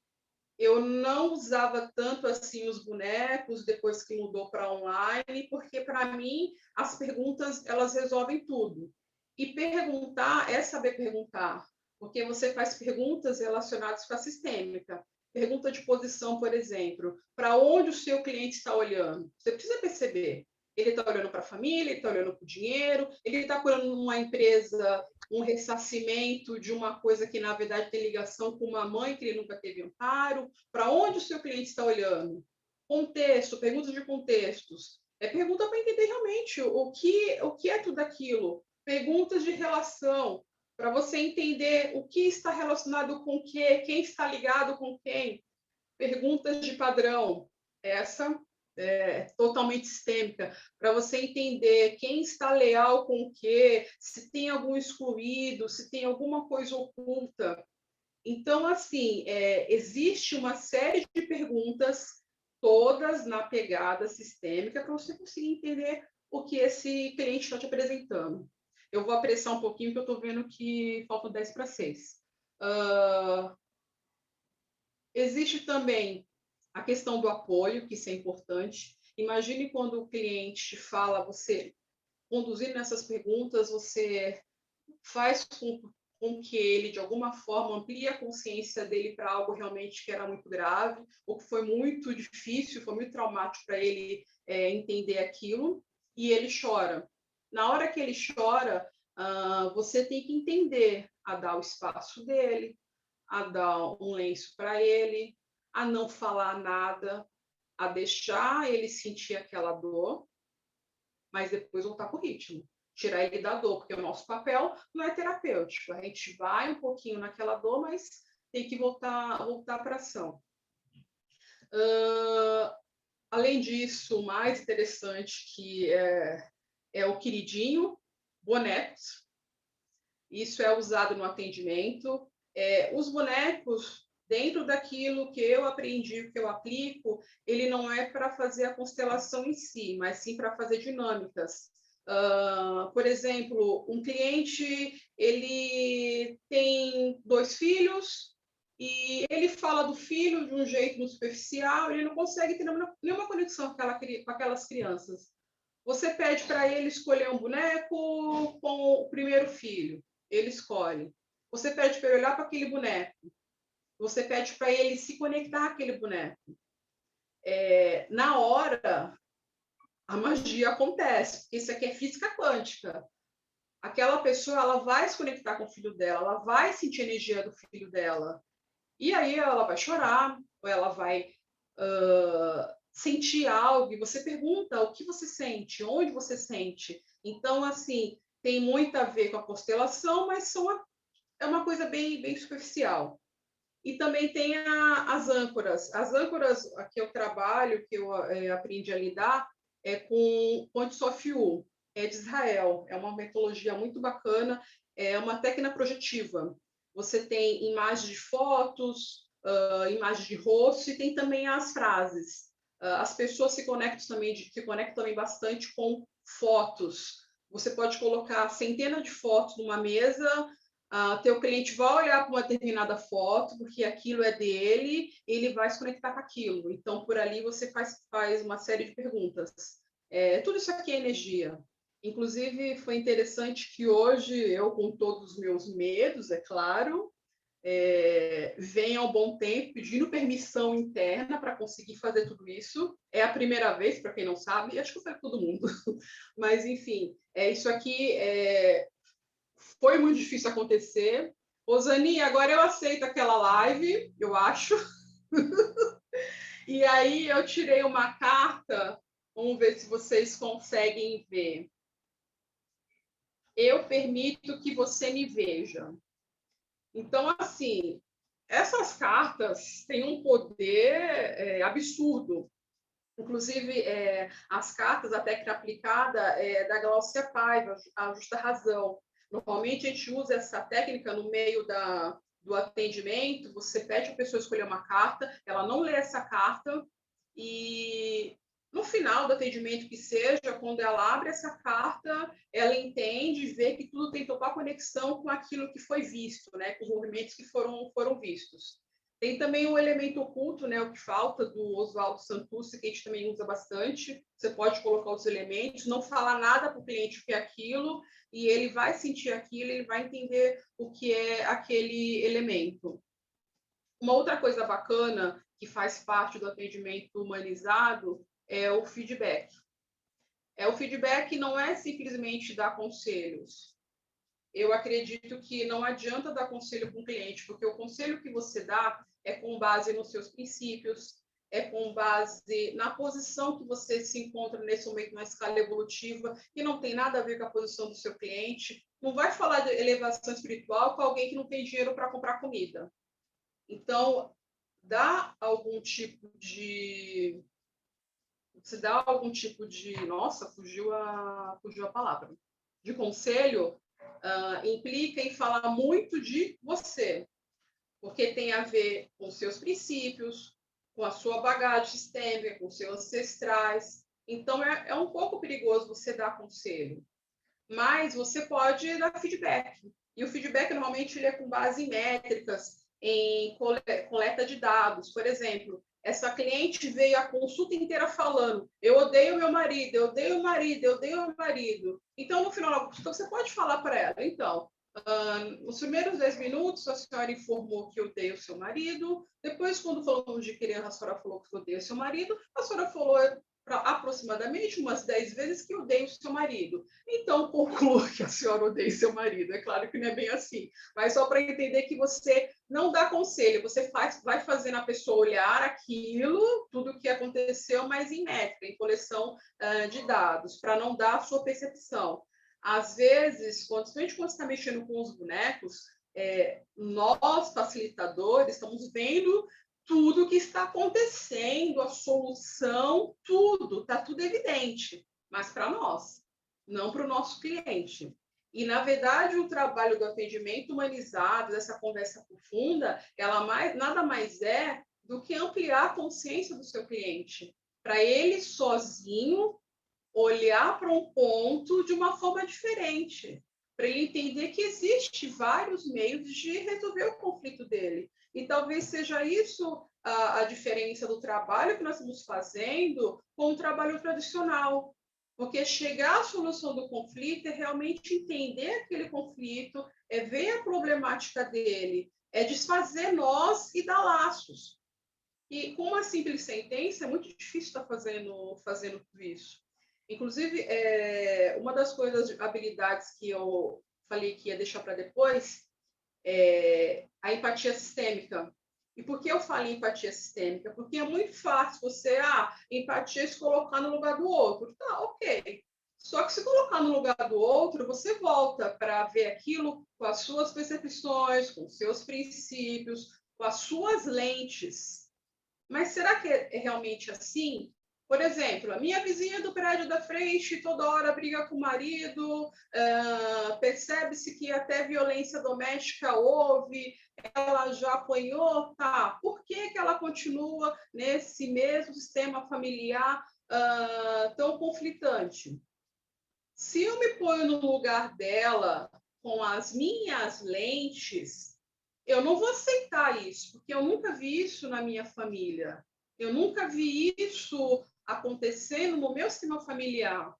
eu não usava tanto assim os bonecos depois que mudou para online, porque para mim as perguntas elas resolvem tudo. E perguntar é saber perguntar, porque você faz perguntas relacionadas com a sistêmica. Pergunta de posição, por exemplo, para onde o seu cliente está olhando? Você precisa perceber. Ele está olhando para a família, ele está olhando para o dinheiro, ele está procurando uma empresa, um ressarcimento de uma coisa que, na verdade, tem ligação com uma mãe que ele nunca teve amparo. Para onde o seu cliente está olhando? Contexto, perguntas de contextos. Pergunta para entender realmente o que é tudo aquilo. Perguntas de relação, para você entender o que está relacionado com o quê, quem está ligado com quem. Perguntas de padrão. Essa totalmente sistêmica, para você entender quem está leal com o quê, se tem algum excluído, se tem alguma coisa oculta. Então, assim, existe uma série de perguntas, todas na pegada sistêmica para você conseguir entender o que esse cliente está te apresentando. Eu vou apressar um pouquinho, porque eu estou vendo que faltam 10 para 6. Existe também a questão do apoio, que isso é importante. Imagine quando o cliente fala, você conduzindo nessas perguntas, você faz com que ele, de alguma forma, amplie a consciência dele para algo realmente que era muito grave, ou que foi muito difícil, foi muito traumático para ele entender aquilo, e ele chora. Na hora que ele chora, você tem que entender a dar o espaço dele, a dar um lenço para ele, a não falar nada, a deixar ele sentir aquela dor, mas depois voltar para o ritmo. Tirar ele da dor, porque o nosso papel não é terapêutico. A gente vai um pouquinho naquela dor, mas tem que voltar para a ação. Além disso, o mais interessante que é o queridinho, bonecos. Isso é usado no atendimento. Os bonecos, dentro daquilo que eu aprendi, que eu aplico, ele não é para fazer a constelação em si, mas sim para fazer dinâmicas. Por exemplo, um cliente, ele tem 2 filhos e ele fala do filho de um jeito muito superficial, ele não consegue ter nenhuma conexão com aquelas crianças. Você pede para ele escolher um boneco com o primeiro filho, ele escolhe. Você pede para ele olhar para aquele boneco, você pede para ele se conectar àquele boneco. Na hora, a magia acontece, porque isso aqui é física quântica. Aquela pessoa, ela vai se conectar com o filho dela, ela vai sentir a energia do filho dela. E aí ela vai chorar, ou ela vai sentir algo, e você pergunta o que você sente, onde você sente. Então, assim, tem muito a ver com a constelação, mas é uma coisa bem, bem superficial. E também tem as âncoras. As âncoras que eu trabalho, que eu aprendi a lidar, é com Ponte Sofiu, de Israel. É uma metodologia muito bacana, é uma técnica projetiva. Você tem imagens de fotos, imagens de rosto, e tem também as frases. As pessoas se conectam também bastante com fotos. Você pode colocar centenas de fotos numa mesa, teu cliente vai olhar para uma determinada foto, porque aquilo é dele, ele vai se conectar com aquilo. Então, por ali, você faz uma série de perguntas. Tudo isso aqui é energia. Inclusive, foi interessante que hoje, eu, com todos os meus medos, é claro, venho ao bom tempo pedindo permissão interna para conseguir fazer tudo isso. É a primeira vez, para quem não sabe, acho que foi todo mundo. Mas, enfim, isso aqui foi muito difícil acontecer. Osani, agora eu aceito aquela live, eu acho. E aí eu tirei uma carta, vamos ver se vocês conseguem ver. Eu permito que você me veja. Então, assim, essas cartas têm um poder absurdo. Inclusive, as cartas, a técnica aplicada é da Glaucia Paiva, a Justa Razão. Normalmente, a gente usa essa técnica no meio do atendimento, você pede para a pessoa escolher uma carta, ela não lê essa carta, e no final do atendimento que seja, quando ela abre essa carta, ela entende, vê que tudo tem total conexão com aquilo que foi visto, né, com os movimentos que foram vistos. Tem também o elemento oculto, né, o que falta, do Oswaldo Santucci, que a gente também usa bastante. Você pode colocar os elementos, não falar nada para o cliente o que é aquilo, e ele vai sentir aquilo, ele vai entender o que é aquele elemento. Uma outra coisa bacana que faz parte do atendimento humanizado é o feedback. O feedback não é simplesmente dar conselhos. Eu acredito que não adianta dar conselho para um cliente, porque o conselho que você dá é com base nos seus princípios, é com base na posição que você se encontra nesse momento na escala evolutiva, que não tem nada a ver com a posição do seu cliente. Não vai falar de elevação espiritual com alguém que não tem dinheiro para comprar comida. Então, dá algum tipo de... Se dá algum tipo de... Nossa, fugiu a palavra. De conselho, implica em falar muito de você, porque tem a ver com seus princípios, com a sua bagagem sistêmica, com seus ancestrais. Então, é um pouco perigoso você dar conselho. Mas você pode dar feedback. E o feedback, normalmente, ele é com base em métricas, em coleta de dados. Por exemplo, essa cliente veio a consulta inteira falando: eu odeio meu marido, eu odeio o marido, eu odeio o marido. Então, no final da consulta, você pode falar para ela: então, nos primeiros 10 minutos, a senhora informou que odeia o seu marido. Depois, quando falamos de criança, a senhora falou que odeia o seu marido. A senhora falou aproximadamente umas 10 vezes que odeia o seu marido. Então, conclua que a senhora odeia seu marido. É claro que não é bem assim, mas só para entender que você não dá conselho, você vai fazendo a pessoa olhar aquilo, tudo o que aconteceu, mas em métrica, em coleção de dados, para não dar a sua percepção. Às vezes, principalmente quando você está mexendo com os bonecos, nós, facilitadores, estamos vendo tudo que está acontecendo, a solução, tudo, está tudo evidente, mas para nós, não para o nosso cliente. E, na verdade, o trabalho do atendimento humanizado, dessa conversa profunda, nada mais é do que ampliar a consciência do seu cliente, para ele sozinho olhar para um ponto de uma forma diferente, para ele entender que existe vários meios de resolver o conflito dele. E talvez seja isso a diferença do trabalho que nós estamos fazendo com o trabalho tradicional. Porque chegar à solução do conflito é realmente entender aquele conflito, é ver a problemática dele, é desfazer nós e dar laços. E com uma simples sentença é muito difícil estar fazendo tudo isso. Inclusive, uma das habilidades que eu falei que ia deixar para depois é a empatia sistêmica. E por que eu falo em empatia sistêmica? Porque é muito fácil você, empatia é se colocar no lugar do outro. Tá, ok. Só que se colocar no lugar do outro, você volta para ver aquilo com as suas percepções, com os seus princípios, com as suas lentes. Mas será que é realmente assim? Por exemplo, a minha vizinha do prédio da frente toda hora briga com o marido, percebe-se que até violência doméstica houve, ela já apanhou, tá? Por que ela continua nesse mesmo sistema familiar tão conflitante? Se eu me ponho no lugar dela com as minhas lentes, eu não vou aceitar isso, porque eu nunca vi isso na minha família. Eu nunca vi isso acontecendo no meu sistema familiar.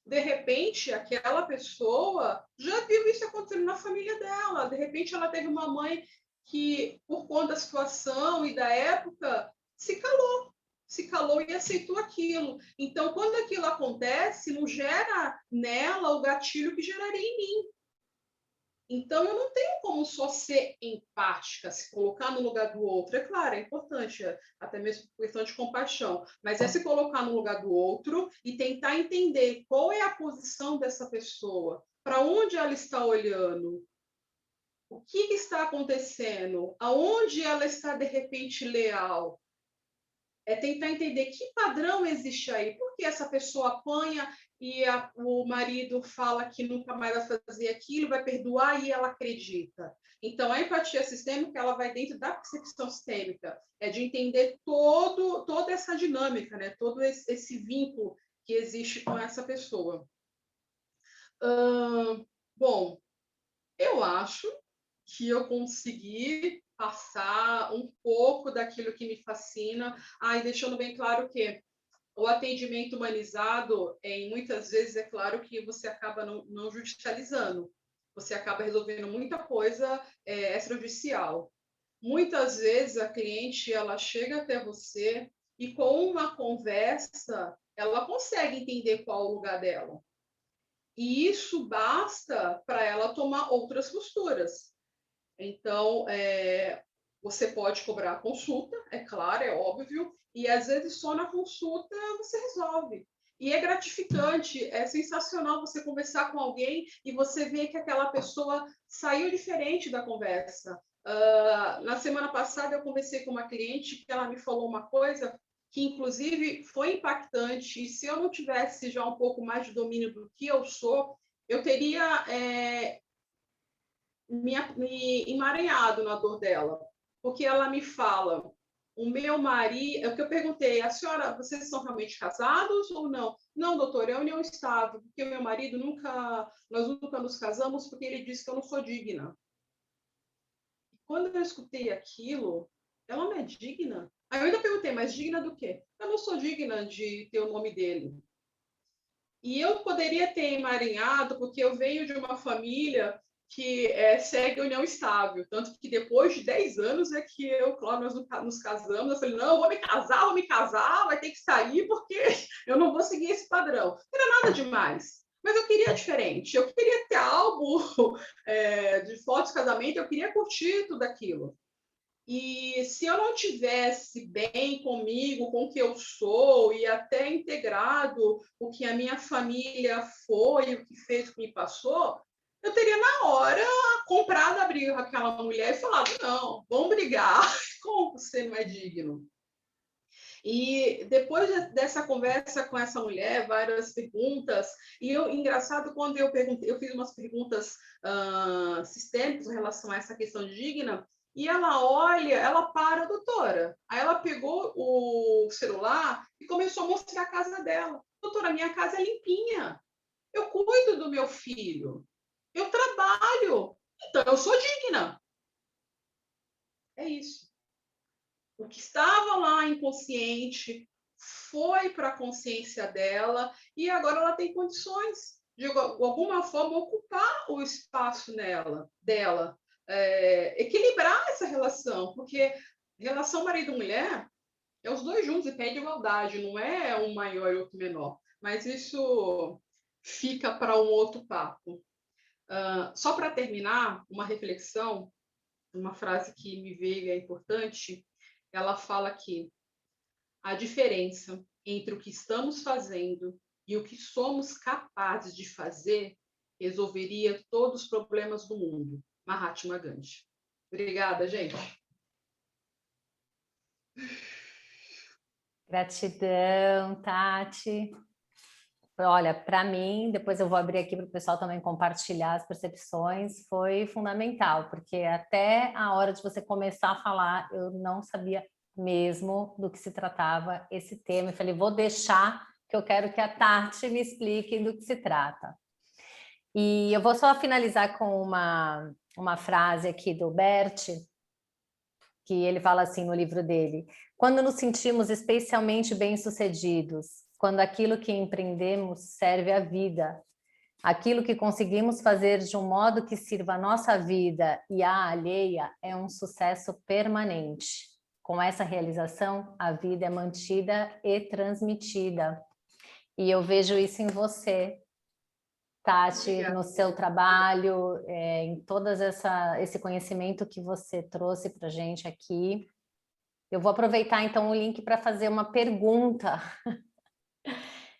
De repente, aquela pessoa já viu isso acontecendo na família dela. De repente, ela teve uma mãe que, por conta da situação e da época, se calou e aceitou aquilo. Então, quando aquilo acontece, não gera nela o gatilho que geraria em mim. Então, eu não tenho como só ser empática, se colocar no lugar do outro. É claro, é importante, até mesmo por questão de compaixão, mas é se colocar no lugar do outro e tentar entender qual é a posição dessa pessoa, para onde ela está olhando, o que está acontecendo, aonde ela está, de repente, leal. É tentar entender que padrão existe aí, por que essa pessoa apanha e o marido fala que nunca mais vai fazer aquilo, vai perdoar e ela acredita. Então, a empatia sistêmica ela vai dentro da percepção sistêmica, é de entender toda essa dinâmica, né? Todo esse vínculo que existe com essa pessoa. Bom, eu acho que eu consegui passar um pouco daquilo que me fascina, e deixando bem claro que o atendimento humanizado, muitas vezes, é claro que você acaba não judicializando, você acaba resolvendo muita coisa extrajudicial. Muitas vezes a cliente ela chega até você e com uma conversa ela consegue entender qual é o lugar dela. E isso basta para ela tomar outras posturas. Então, você pode cobrar a consulta, é claro, é óbvio, e às vezes só na consulta você resolve. E é gratificante, é sensacional você conversar com alguém e você ver que aquela pessoa saiu diferente da conversa. Na semana passada eu conversei com uma cliente que ela me falou uma coisa que inclusive foi impactante, e se eu não tivesse já um pouco mais de domínio do que eu sou, eu teria me emaranhado na dor dela, porque ela me fala o meu marido, é o que eu perguntei, a senhora, vocês são realmente casados ou não? Não, doutor, é união estável, porque o meu marido nós nunca nos casamos porque ele disse que eu não sou digna. Quando eu escutei aquilo, ela não é digna? Aí eu ainda perguntei, mas digna do quê? Eu não sou digna de ter o nome dele. E eu poderia ter emaranhado, porque eu venho de uma família que segue a união estável. Tanto que depois de 10 anos é que nós nos casamos. Eu falei, não, vou me casar, vai ter que sair, porque eu não vou seguir esse padrão. Não era nada demais. Mas eu queria diferente. Eu queria ter álbum de fotos de casamento, eu queria curtir tudo aquilo. E se eu não tivesse bem comigo, com o que eu sou, e até integrado o que a minha família foi, o que fez, o que me passou, eu teria na hora comprado a briga com aquela mulher e falado, não, vamos brigar, como você não é digno? E depois dessa conversa com essa mulher, várias perguntas, e engraçado, quando eu perguntei, eu fiz umas perguntas sistêmicas em relação a essa questão de digna, e ela olha, ela para, doutora. Aí ela pegou o celular e começou a mostrar a casa dela. Doutora, minha casa é limpinha. Eu cuido do meu filho. Eu trabalho. Então, eu sou digna. É isso. O que estava lá inconsciente foi para a consciência dela e agora ela tem condições de alguma forma ocupar o espaço dela, equilibrar essa relação, porque relação marido-mulher é os dois juntos e pé de igualdade, não é um maior e outro menor. Mas isso fica para um outro papo. Só para terminar, uma reflexão, uma frase que me veio é importante. Ela fala que a diferença entre o que estamos fazendo e o que somos capazes de fazer resolveria todos os problemas do mundo. Mahatma Gandhi. Obrigada, gente. Gratidão, Tati. Olha, para mim, depois eu vou abrir aqui para o pessoal também compartilhar as percepções, foi fundamental, porque até a hora de você começar a falar, eu não sabia mesmo do que se tratava esse tema. Eu falei, vou deixar, que eu quero que a Tati me explique do que se trata. E eu vou só finalizar com uma frase aqui do Bert, que ele fala assim no livro dele: quando nos sentimos especialmente bem-sucedidos, quando aquilo que empreendemos serve à vida, aquilo que conseguimos fazer de um modo que sirva a nossa vida e a alheia é um sucesso permanente. Com essa realização, a vida é mantida e transmitida. E eu vejo isso em você, Tati, Obrigada. no seu trabalho, em todas esse conhecimento que você trouxe para a gente aqui. Eu vou aproveitar então o link para fazer uma pergunta,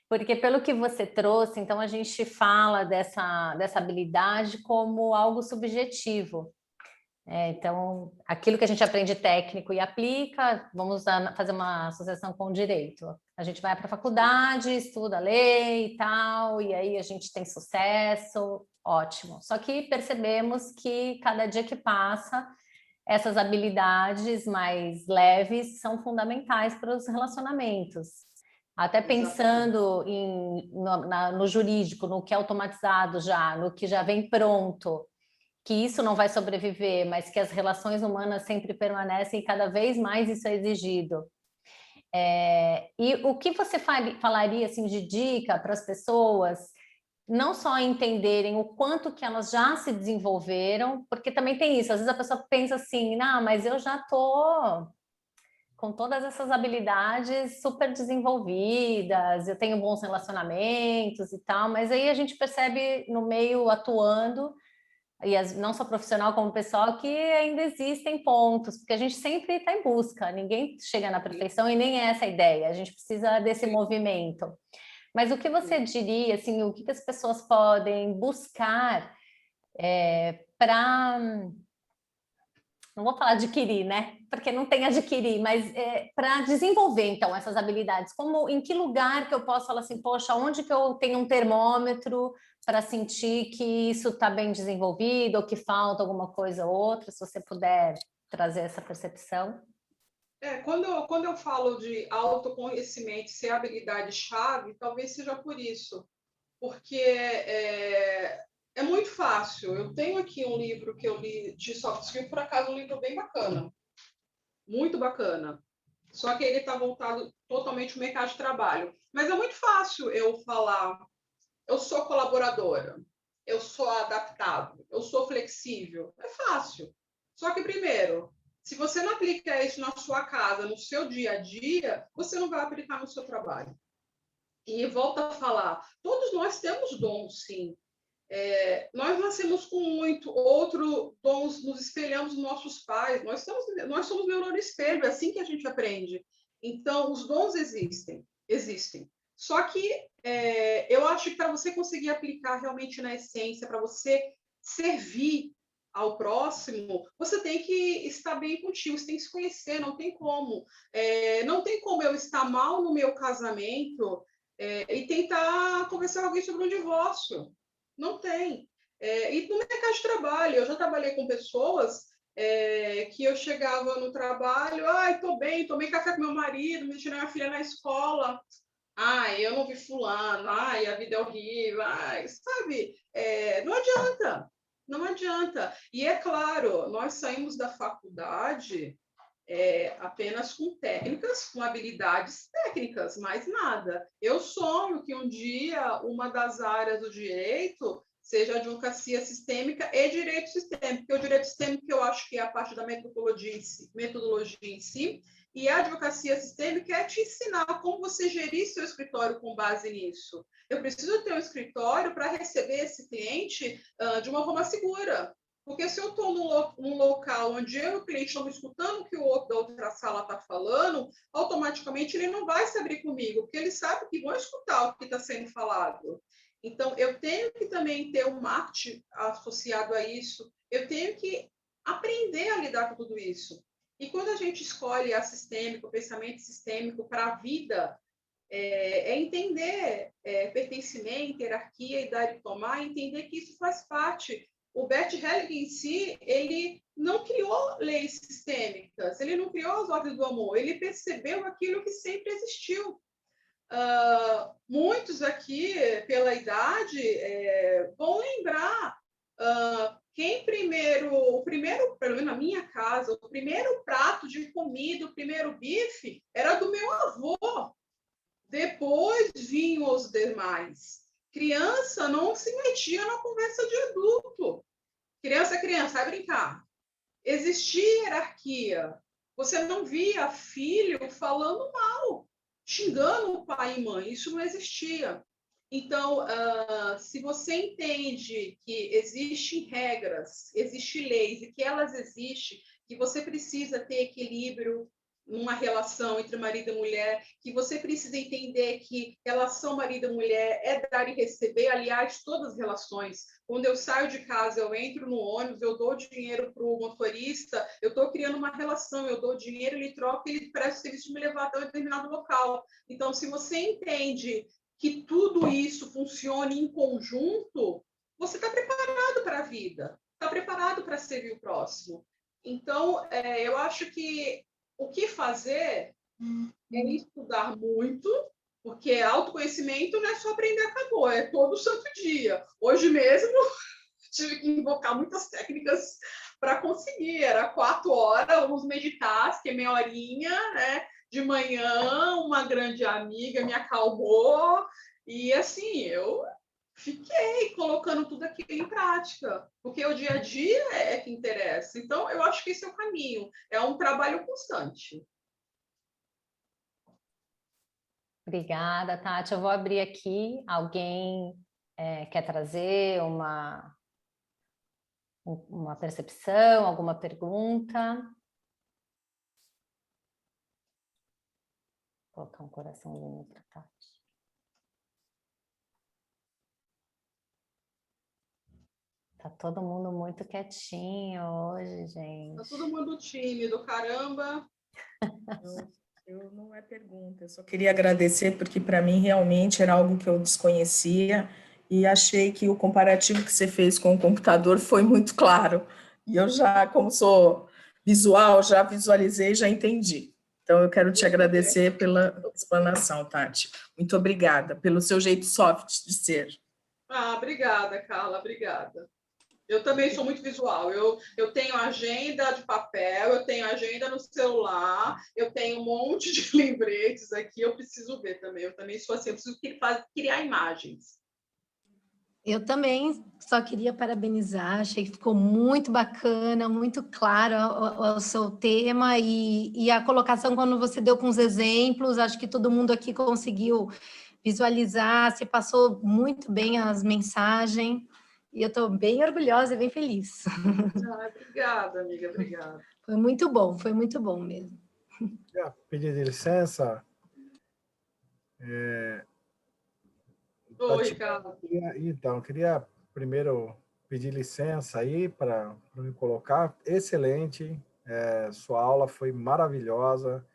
porque pelo que você trouxe, então a gente fala dessa habilidade como algo subjetivo. Então, aquilo que a gente aprende técnico e aplica, vamos fazer uma associação com o direito. A gente vai para a faculdade, estuda a lei e tal, e aí a gente tem sucesso, ótimo. Só que percebemos que cada dia que passa, essas habilidades mais leves são fundamentais para os relacionamentos. Até pensando no jurídico, no que é automatizado já, no que já vem pronto, que isso não vai sobreviver, mas que as relações humanas sempre permanecem e cada vez mais isso é exigido. E o que você falaria assim, de dica para as pessoas não só entenderem o quanto que elas já se desenvolveram, porque também tem isso, às vezes a pessoa pensa assim, não, mas eu já estou com todas essas habilidades super desenvolvidas, eu tenho bons relacionamentos e tal, mas aí a gente percebe no meio atuando, e não só profissional como pessoal, que ainda existem pontos, porque a gente sempre está em busca, ninguém chega na perfeição e nem é essa a ideia, a gente precisa desse movimento. Mas o que você diria, assim, o que as pessoas podem buscar para... Não vou falar adquirir, né? Porque não tem adquirir, mas para desenvolver, então, essas habilidades. Em que lugar que eu posso falar assim, poxa, onde que eu tenho um termômetro para sentir que isso está bem desenvolvido ou que falta alguma coisa ou outra, se você puder trazer essa percepção. Quando eu falo de autoconhecimento ser habilidade-chave, talvez seja por isso, porque é muito fácil. Eu tenho aqui um livro que eu li de soft skill, por acaso, um livro bem bacana, muito bacana. Só que ele está voltado totalmente ao mercado de trabalho. Mas é muito fácil eu falar, eu sou colaboradora, eu sou adaptável, eu sou flexível. É fácil. Só que, primeiro, se você não aplica isso na sua casa, no seu dia a dia, você não vai aplicar no seu trabalho. E volta a falar, todos nós temos dons, sim. Nós nascemos com muito, outro dons, nos espelhamos nos nossos pais, nós somos neurônio espelho, é assim que a gente aprende. Então, os dons existem. Só que eu acho que para você conseguir aplicar realmente na essência, para você servir ao próximo, você tem que estar bem contigo, você tem que se conhecer, não tem como. Não tem como eu estar mal no meu casamento e tentar conversar com alguém sobre um divórcio. Não tem. E no mercado de trabalho, eu já trabalhei com pessoas que eu chegava no trabalho, estou bem, tomei café com meu marido, me tirei minha filha na escola, eu não vi fulano, a vida é horrível, sabe? Não adianta, não adianta. E é claro, nós saímos da faculdade apenas com técnicas, com habilidades técnicas, mais nada. Eu sonho que um dia uma das áreas do direito seja advocacia sistêmica e direito sistêmico, porque o direito sistêmico eu acho que é a parte da metodologia em si, e a advocacia sistêmica é te ensinar como você gerir seu escritório com base nisso. Eu preciso ter um escritório para receber esse cliente de uma forma segura. Porque se eu estou num local onde eu e o cliente estamos escutando o que o outro da outra sala está falando, automaticamente ele não vai se abrir comigo, porque ele sabe que vão escutar o que está sendo falado. Então, eu tenho que também ter um marketing associado a isso, eu tenho que aprender a lidar com tudo isso. E quando a gente escolhe a sistêmico, o pensamento sistêmico para a vida, entender pertencimento, hierarquia e dar e tomar, entender que isso faz parte. O Bert Hellinger em si, ele não criou leis sistêmicas, ele não criou as ordens do amor, ele percebeu aquilo que sempre existiu. Muitos aqui, pela idade, vão lembrar o primeiro, pelo menos na minha casa, o primeiro prato de comida, o primeiro bife, era do meu avô. Depois vinham os demais. Criança não se metia na conversa de adulto. Criança, vai brincar. Existia hierarquia. Você não via filho falando mal, xingando o pai e mãe. Isso não existia. Então, se você entende que existem regras, existem leis e que elas existem, que você precisa ter equilíbrio numa relação entre marido e mulher, que você precisa entender que relação marido e mulher é dar e receber, aliás, todas as relações. Quando eu saio de casa, eu entro no ônibus, eu dou dinheiro para o motorista, eu estou criando uma relação, eu dou dinheiro, ele troca, ele presta o serviço de me levar até um determinado local. Então, se você entende que tudo isso funcione em conjunto, você está preparado para a vida, está preparado para servir o próximo. Então, eu acho que o que fazer é estudar muito, porque autoconhecimento não é só aprender acabou, é todo santo dia. Hoje mesmo, tive que invocar muitas técnicas para conseguir. Era 4 horas, vamos meditar, que é meia horinha, né? De manhã, uma grande amiga me acalmou, e assim, eu fiquei colocando tudo aquilo em prática, porque o dia a dia é que interessa. Então, eu acho que esse é o caminho, é um trabalho constante. Obrigada, Tati. Eu vou abrir aqui. Alguém quer trazer uma percepção, alguma pergunta? Vou colocar um coraçãozinho para a Tati. Tá todo mundo muito quietinho hoje, gente. Tá todo mundo tímido, caramba. Eu não é pergunta, eu só queria agradecer, porque para mim realmente era algo que eu desconhecia e achei que o comparativo que você fez com o computador foi muito claro. E eu já, como sou visual, já visualizei, já entendi. Então, eu quero te agradecer pela explanação, Tati. Muito obrigada pelo seu jeito soft de ser. Obrigada, Carla, obrigada. Eu também sou muito visual. Eu tenho agenda de papel, eu tenho agenda no celular, eu tenho um monte de lembretes aqui, eu preciso ver também. Eu também sou assim, eu preciso criar imagens. Eu também só queria parabenizar, achei que ficou muito bacana, muito claro o seu tema e a colocação quando você deu com os exemplos, acho que todo mundo aqui conseguiu visualizar, você passou muito bem as mensagens e eu estou bem orgulhosa e bem feliz. Obrigada, amiga, obrigada. Foi muito bom mesmo. Pedir licença. Oi, Ricardo. Então, queria primeiro pedir licença aí para me colocar. Excelente, sua aula foi maravilhosa,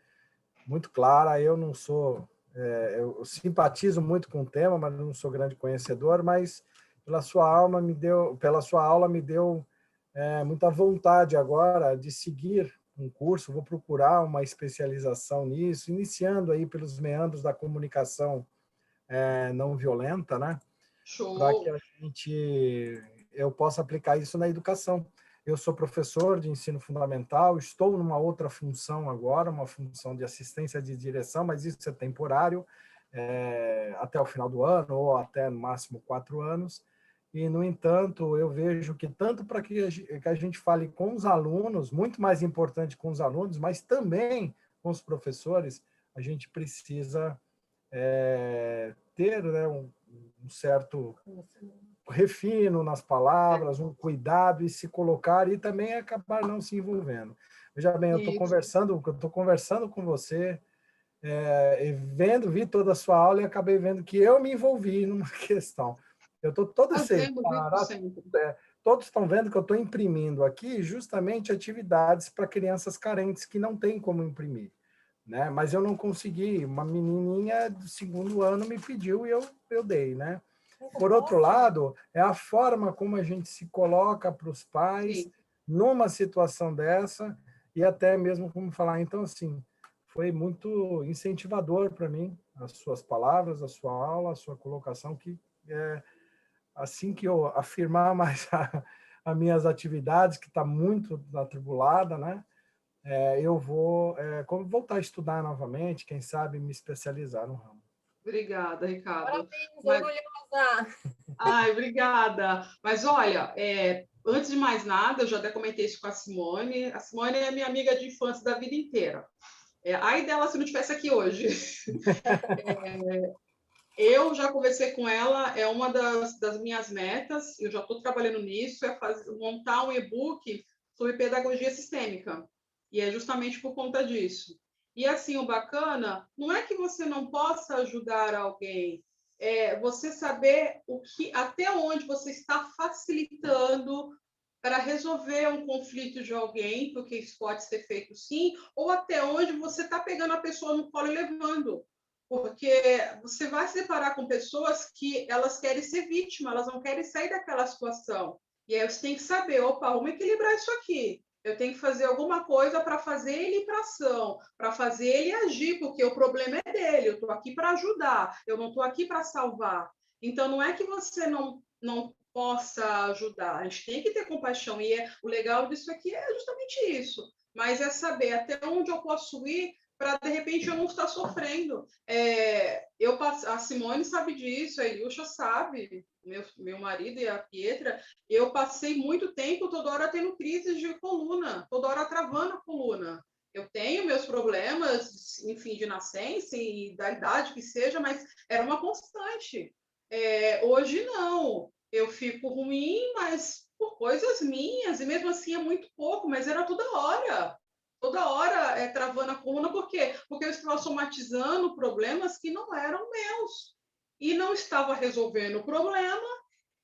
muito clara. Eu não sou, eu simpatizo muito com o tema, mas não sou grande conhecedor, mas pela sua aula me deu muita vontade agora de seguir um curso. Vou procurar uma especialização nisso, iniciando aí pelos meandros da comunicação não violenta, né? Para que eu possa aplicar isso na educação. Eu sou professor de ensino fundamental, estou numa outra função agora, uma função de assistência de direção, mas isso é temporário, até o final do ano, ou até no máximo 4 anos. E, no entanto, eu vejo que tanto para que a gente fale com os alunos, muito mais importante com os alunos, mas também com os professores, a gente precisa ter, né, um certo refino nas palavras, um cuidado e se colocar e também acabar não se envolvendo. Veja bem, eu estou conversando com você, vi toda a sua aula e acabei vendo que eu me envolvi numa questão. Eu estou todo todos estão vendo que eu estou imprimindo aqui justamente atividades para crianças carentes que não têm como imprimir. Né? Mas eu não consegui. Uma menininha do 2º ano me pediu e eu dei, né? Por outro lado, é a forma como a gente se coloca para os pais numa situação dessa e até mesmo como falar. Então, assim, foi muito incentivador para mim as suas palavras, a sua aula, a sua colocação, que assim que eu afirmar mais as minhas atividades, que está muito atribulada, né? Eu vou voltar a estudar novamente, quem sabe me especializar no ramo. Obrigada, Ricardo. Parabéns, orgulhosa! Obrigada. Mas, olha, antes de mais nada, eu já até comentei isso com a Simone. A Simone é minha amiga de infância da vida inteira. Ai dela se não estivesse aqui hoje. Eu já conversei com ela, é uma das minhas metas, eu já estou trabalhando nisso, montar um e-book sobre pedagogia sistêmica. E é justamente por conta disso. E assim, o bacana não é que você não possa ajudar alguém, é você saber até onde você está facilitando para resolver um conflito de alguém, porque isso pode ser feito sim, ou até onde você está pegando a pessoa no colo e levando. Porque você vai se deparar com pessoas que elas querem ser vítima, elas não querem sair daquela situação. E aí você tem que saber, opa, vamos equilibrar isso aqui. Eu tenho que fazer alguma coisa para fazer ele ir para ação, para fazer ele agir, porque o problema é dele. Eu estou aqui para ajudar, eu não estou aqui para salvar. Então, não é que você não possa ajudar, a gente tem que ter compaixão. E o legal disso aqui é justamente isso. Mas é saber até onde eu posso ir para, de repente, eu não estar sofrendo. A Simone sabe disso, a Ilhucha sabe, meu marido e a Pietra, eu passei muito tempo toda hora tendo crises de coluna, toda hora travando a coluna. Eu tenho meus problemas, enfim, de nascença e da idade que seja, mas era uma constante. Hoje não, eu fico ruim, mas por coisas minhas, e mesmo assim é muito pouco, mas era toda hora travando a coluna, por quê? Porque eu estava somatizando problemas que não eram meus, e não estava resolvendo o problema,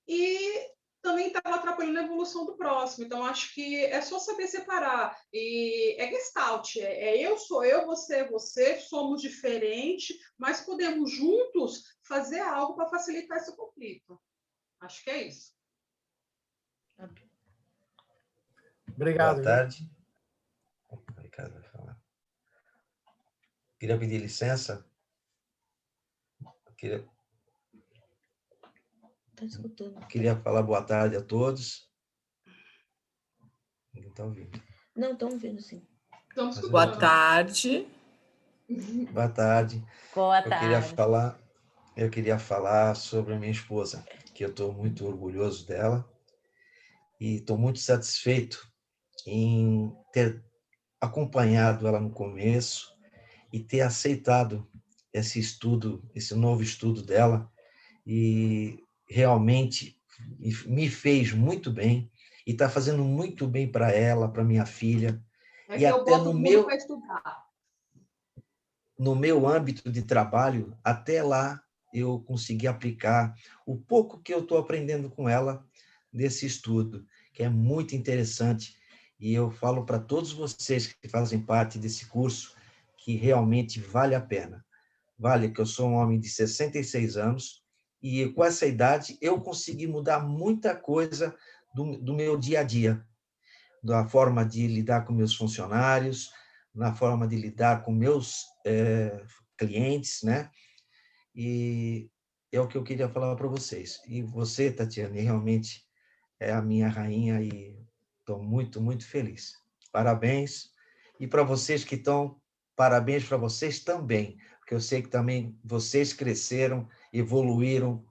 e também estava atrapalhando a evolução do próximo. Então, acho que é só saber separar. E é Gestalt, eu sou eu, você é você, somos diferentes, mas podemos juntos fazer algo para facilitar esse conflito. Acho que é isso. Obrigado. Boa tarde. Ricardo vai falar. Queria pedir licença. Queria falar boa tarde a todos. Ninguém está ouvindo. Não, estão ouvindo, sim. Boa tarde. Boa tarde. Boa tarde. Eu queria falar sobre a minha esposa, que eu estou muito orgulhoso dela e estou muito satisfeito em ter acompanhado ela no começo e ter aceitado esse novo estudo dela, e realmente me fez muito bem e está fazendo muito bem para ela, para minha filha. É E que eu até boto tudo para estudar. No meu âmbito de trabalho, até lá eu consegui aplicar o pouco que eu estou aprendendo com ela desse estudo, que é muito interessante. E eu falo para todos vocês que fazem parte desse curso que realmente vale a pena. Vale, que eu sou um homem de 66 anos e com essa idade eu consegui mudar muita coisa do meu dia a dia, da forma de lidar com meus funcionários, na forma de lidar com meus clientes, né? E é o que eu queria falar para vocês. E você, Tatiane, realmente é a minha rainha e estou muito, muito feliz. Parabéns. E para vocês que estão, parabéns para vocês também, porque eu sei que também vocês cresceram, evoluíram,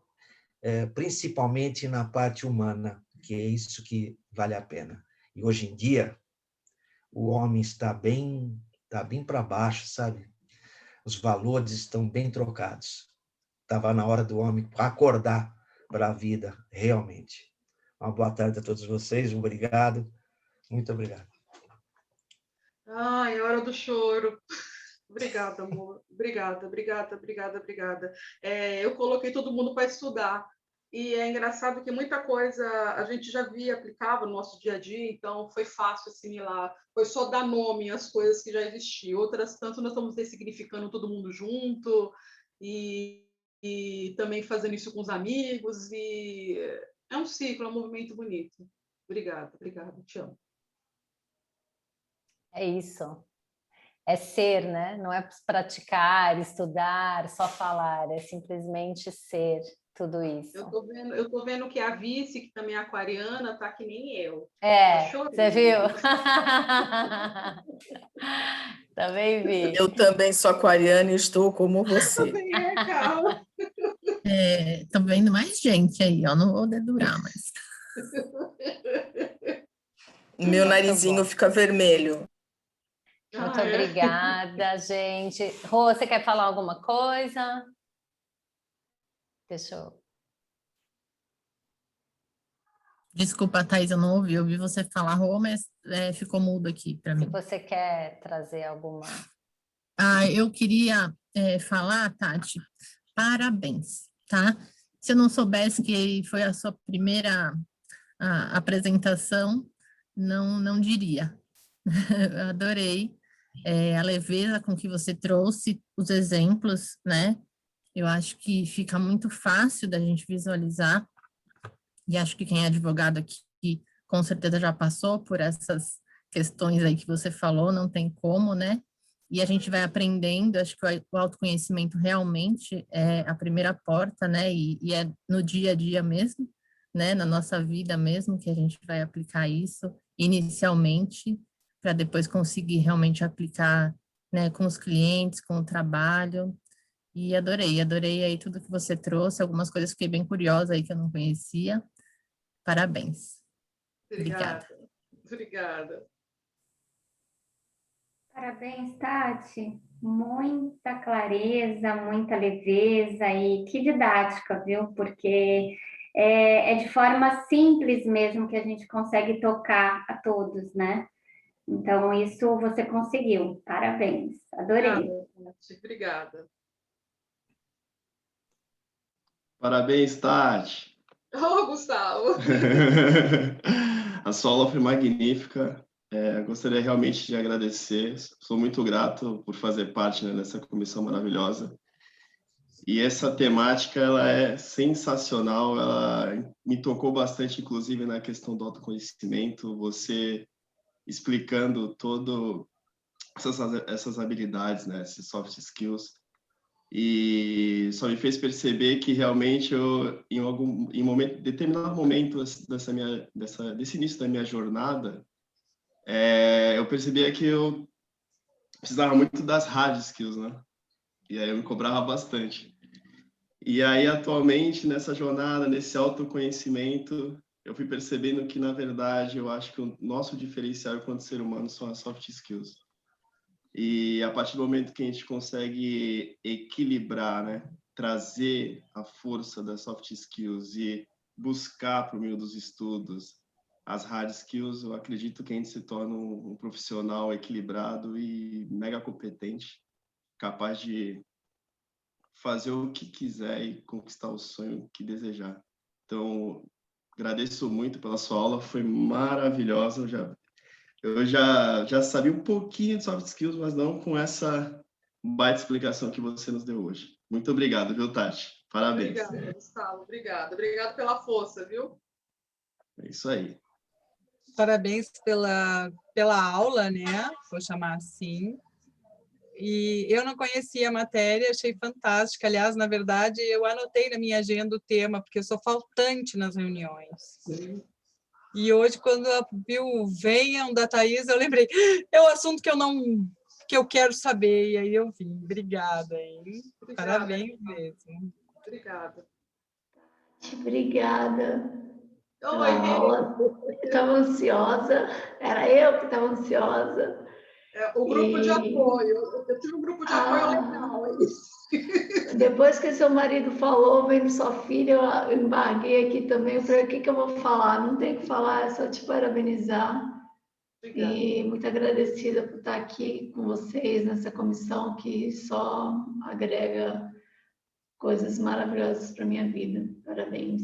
principalmente na parte humana, que é isso que vale a pena. E hoje em dia, o homem está bem para baixo, sabe? Os valores estão bem trocados. Estava na hora do homem acordar para a vida, realmente. Uma boa tarde a todos vocês, obrigado, muito obrigado. Ai, hora do choro. Obrigada, amor. Obrigada. Eu coloquei todo mundo para estudar. E é engraçado que muita coisa a gente já via, aplicava no nosso dia a dia, então foi fácil assimilar. Foi só dar nome às coisas que já existiam. Outras, tanto nós estamos ressignificando todo mundo junto e também fazendo isso com os amigos. E é um ciclo, é um movimento bonito. Obrigada, te amo. É isso. É ser, né? Não é praticar, estudar, só falar, é simplesmente ser tudo isso. Eu tô vendo que a Vice, que também é aquariana, tá que nem eu. É, tá você viu? Também vi. Eu também sou aquariana e estou como você. Também é, Carla. Tô vendo mais gente aí, ó. Não vou dedurar, mas. Meu narizinho fica vermelho. Muito obrigada, gente. Rô, você quer falar alguma coisa? Deixa eu... Desculpa, Thaís, eu não ouvi. Eu ouvi você falar, Rô, mas ficou mudo aqui para mim. Se você quer trazer alguma... Eu queria falar, Tati, parabéns, tá? Se eu não soubesse que foi a sua primeira apresentação, não diria. Eu adorei a leveza com que você trouxe os exemplos, né? Eu acho que fica muito fácil da gente visualizar, e acho que quem é advogado aqui com certeza já passou por essas questões aí que você falou, não tem como, né? E a gente vai aprendendo, acho que o autoconhecimento realmente é a primeira porta, né? E é no dia a dia mesmo, né? Na nossa vida mesmo que a gente vai aplicar isso inicialmente, para depois conseguir realmente aplicar, né, com os clientes, com o trabalho. E adorei aí tudo que você trouxe, algumas coisas fiquei bem curiosa aí que eu não conhecia. Parabéns. Obrigada. Parabéns, Tati. Muita clareza, muita leveza e que didática, viu? Porque é de forma simples mesmo que a gente consegue tocar a todos, né? Então, isso você conseguiu. Parabéns. Adorei. Obrigada. Parabéns, Tati. Gustavo. A sua aula foi magnífica. Gostaria realmente de agradecer. Sou muito grato por fazer parte, né, dessa comissão maravilhosa. E essa temática, ela é sensacional. Ela me tocou bastante, inclusive, na questão do autoconhecimento. Você explicando todo essas habilidades, né, esses soft skills, e só me fez perceber que realmente eu, determinado momento desse início da minha jornada, eu percebia que eu precisava muito das hard skills, né? E aí eu me cobrava bastante. E aí, atualmente, nessa jornada, nesse autoconhecimento, eu fui percebendo que, na verdade, eu acho que o nosso diferencial enquanto ser humano são as soft skills. E a partir do momento que a gente consegue equilibrar, né, trazer a força das soft skills e buscar por meio dos estudos as hard skills, eu acredito que a gente se torna um profissional equilibrado e mega competente, capaz de fazer o que quiser e conquistar o sonho que desejar. Então, agradeço muito pela sua aula, foi maravilhosa. Eu já sabia um pouquinho de soft skills, mas não com essa baita explicação que você nos deu hoje. Muito obrigado, viu, Tati? Parabéns. Obrigada, Gustavo. Obrigada. Obrigada pela força, viu? É isso aí. Parabéns pela aula, né? Vou chamar assim. E eu não conhecia a matéria, achei fantástica. Aliás, na verdade, eu anotei na minha agenda o tema, porque eu sou faltante nas reuniões. E hoje, quando viu venham da Thaís, eu lembrei, é o assunto que eu quero saber, e aí eu vim. Obrigada, hein? Obrigada. Parabéns mesmo. Obrigada. Obrigada pela Oi, aula. Eu estava ansiosa, era eu que estava ansiosa. O grupo de apoio, eu tive um grupo de apoio legal aí. Depois que seu marido falou, vendo sua filha, eu embarguei aqui também. Eu falei, o que eu vou falar? Não tem o que falar, é só te parabenizar. Obrigada. E muito agradecida por estar aqui com vocês nessa comissão que só agrega coisas maravilhosas para a minha vida. Parabéns.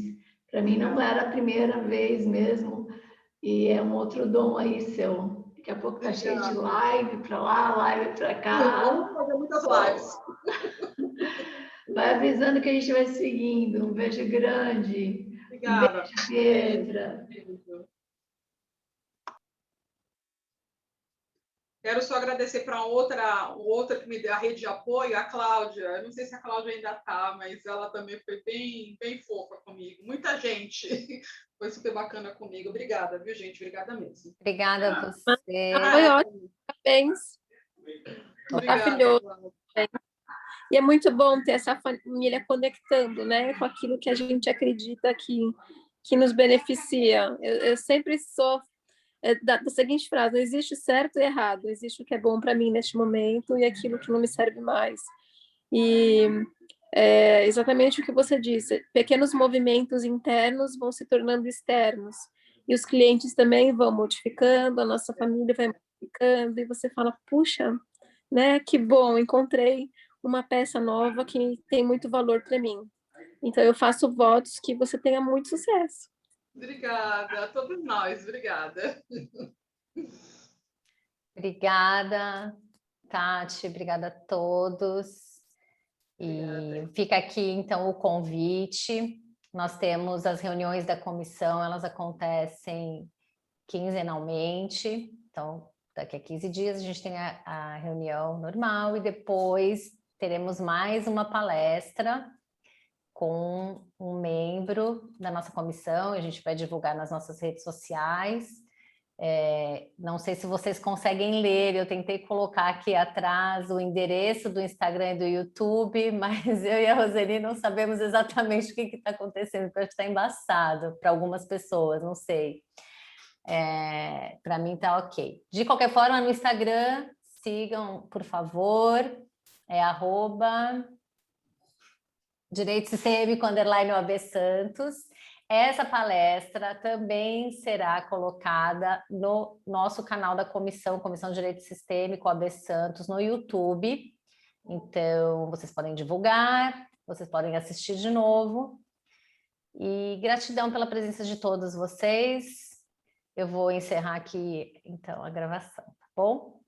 Para mim não era a primeira vez mesmo, e é um outro dom aí seu. Daqui a pouco tá cheio de live para lá, live para cá. Vamos fazer muitas lives. Vai avisando que a gente vai seguindo. Um beijo grande. Obrigada. Um beijo, Pedra. Beijo. Quero só agradecer para outra que me deu a rede de apoio, a Cláudia. Eu não sei se a Cláudia ainda está, mas ela também foi bem fofa comigo. Muita gente foi super bacana comigo. Obrigada, viu, gente? Obrigada mesmo. Obrigada a você. Foi ótimo. Parabéns. Maravilhoso. E é muito bom ter essa família conectando, né, com aquilo que a gente acredita que nos beneficia. Eu sempre sou da seguinte frase: não existe certo e errado, existe o que é bom para mim neste momento e aquilo que não me serve mais. E é exatamente o que você disse, pequenos movimentos internos vão se tornando externos, e os clientes também vão modificando, a nossa família vai modificando, e você fala, puxa, né, que bom, encontrei uma peça nova que tem muito valor para mim. Então, eu faço votos que você tenha muito sucesso. Obrigada, a todos nós, obrigada. Obrigada, Tati, obrigada a todos. E fica aqui, então, o convite. Nós temos as reuniões da comissão, elas acontecem quinzenalmente. Então, daqui a 15 dias a gente tem a reunião normal e depois teremos mais uma palestra com um membro da nossa comissão. A gente vai divulgar nas nossas redes sociais. Não sei se vocês conseguem ler, eu tentei colocar aqui atrás o endereço do Instagram e do YouTube, mas eu e a Roseli não sabemos exatamente o que está acontecendo, porque acho que está embaçado para algumas pessoas, não sei. Para mim está ok. De qualquer forma, no Instagram, sigam, por favor, @direitosistêmico_OAB-Santos. Essa palestra também será colocada no nosso canal da Comissão de Direito Sistêmico OAB Santos no YouTube. Então, vocês podem divulgar, vocês podem assistir de novo. E gratidão pela presença de todos vocês. Eu vou encerrar aqui, então, a gravação, tá bom?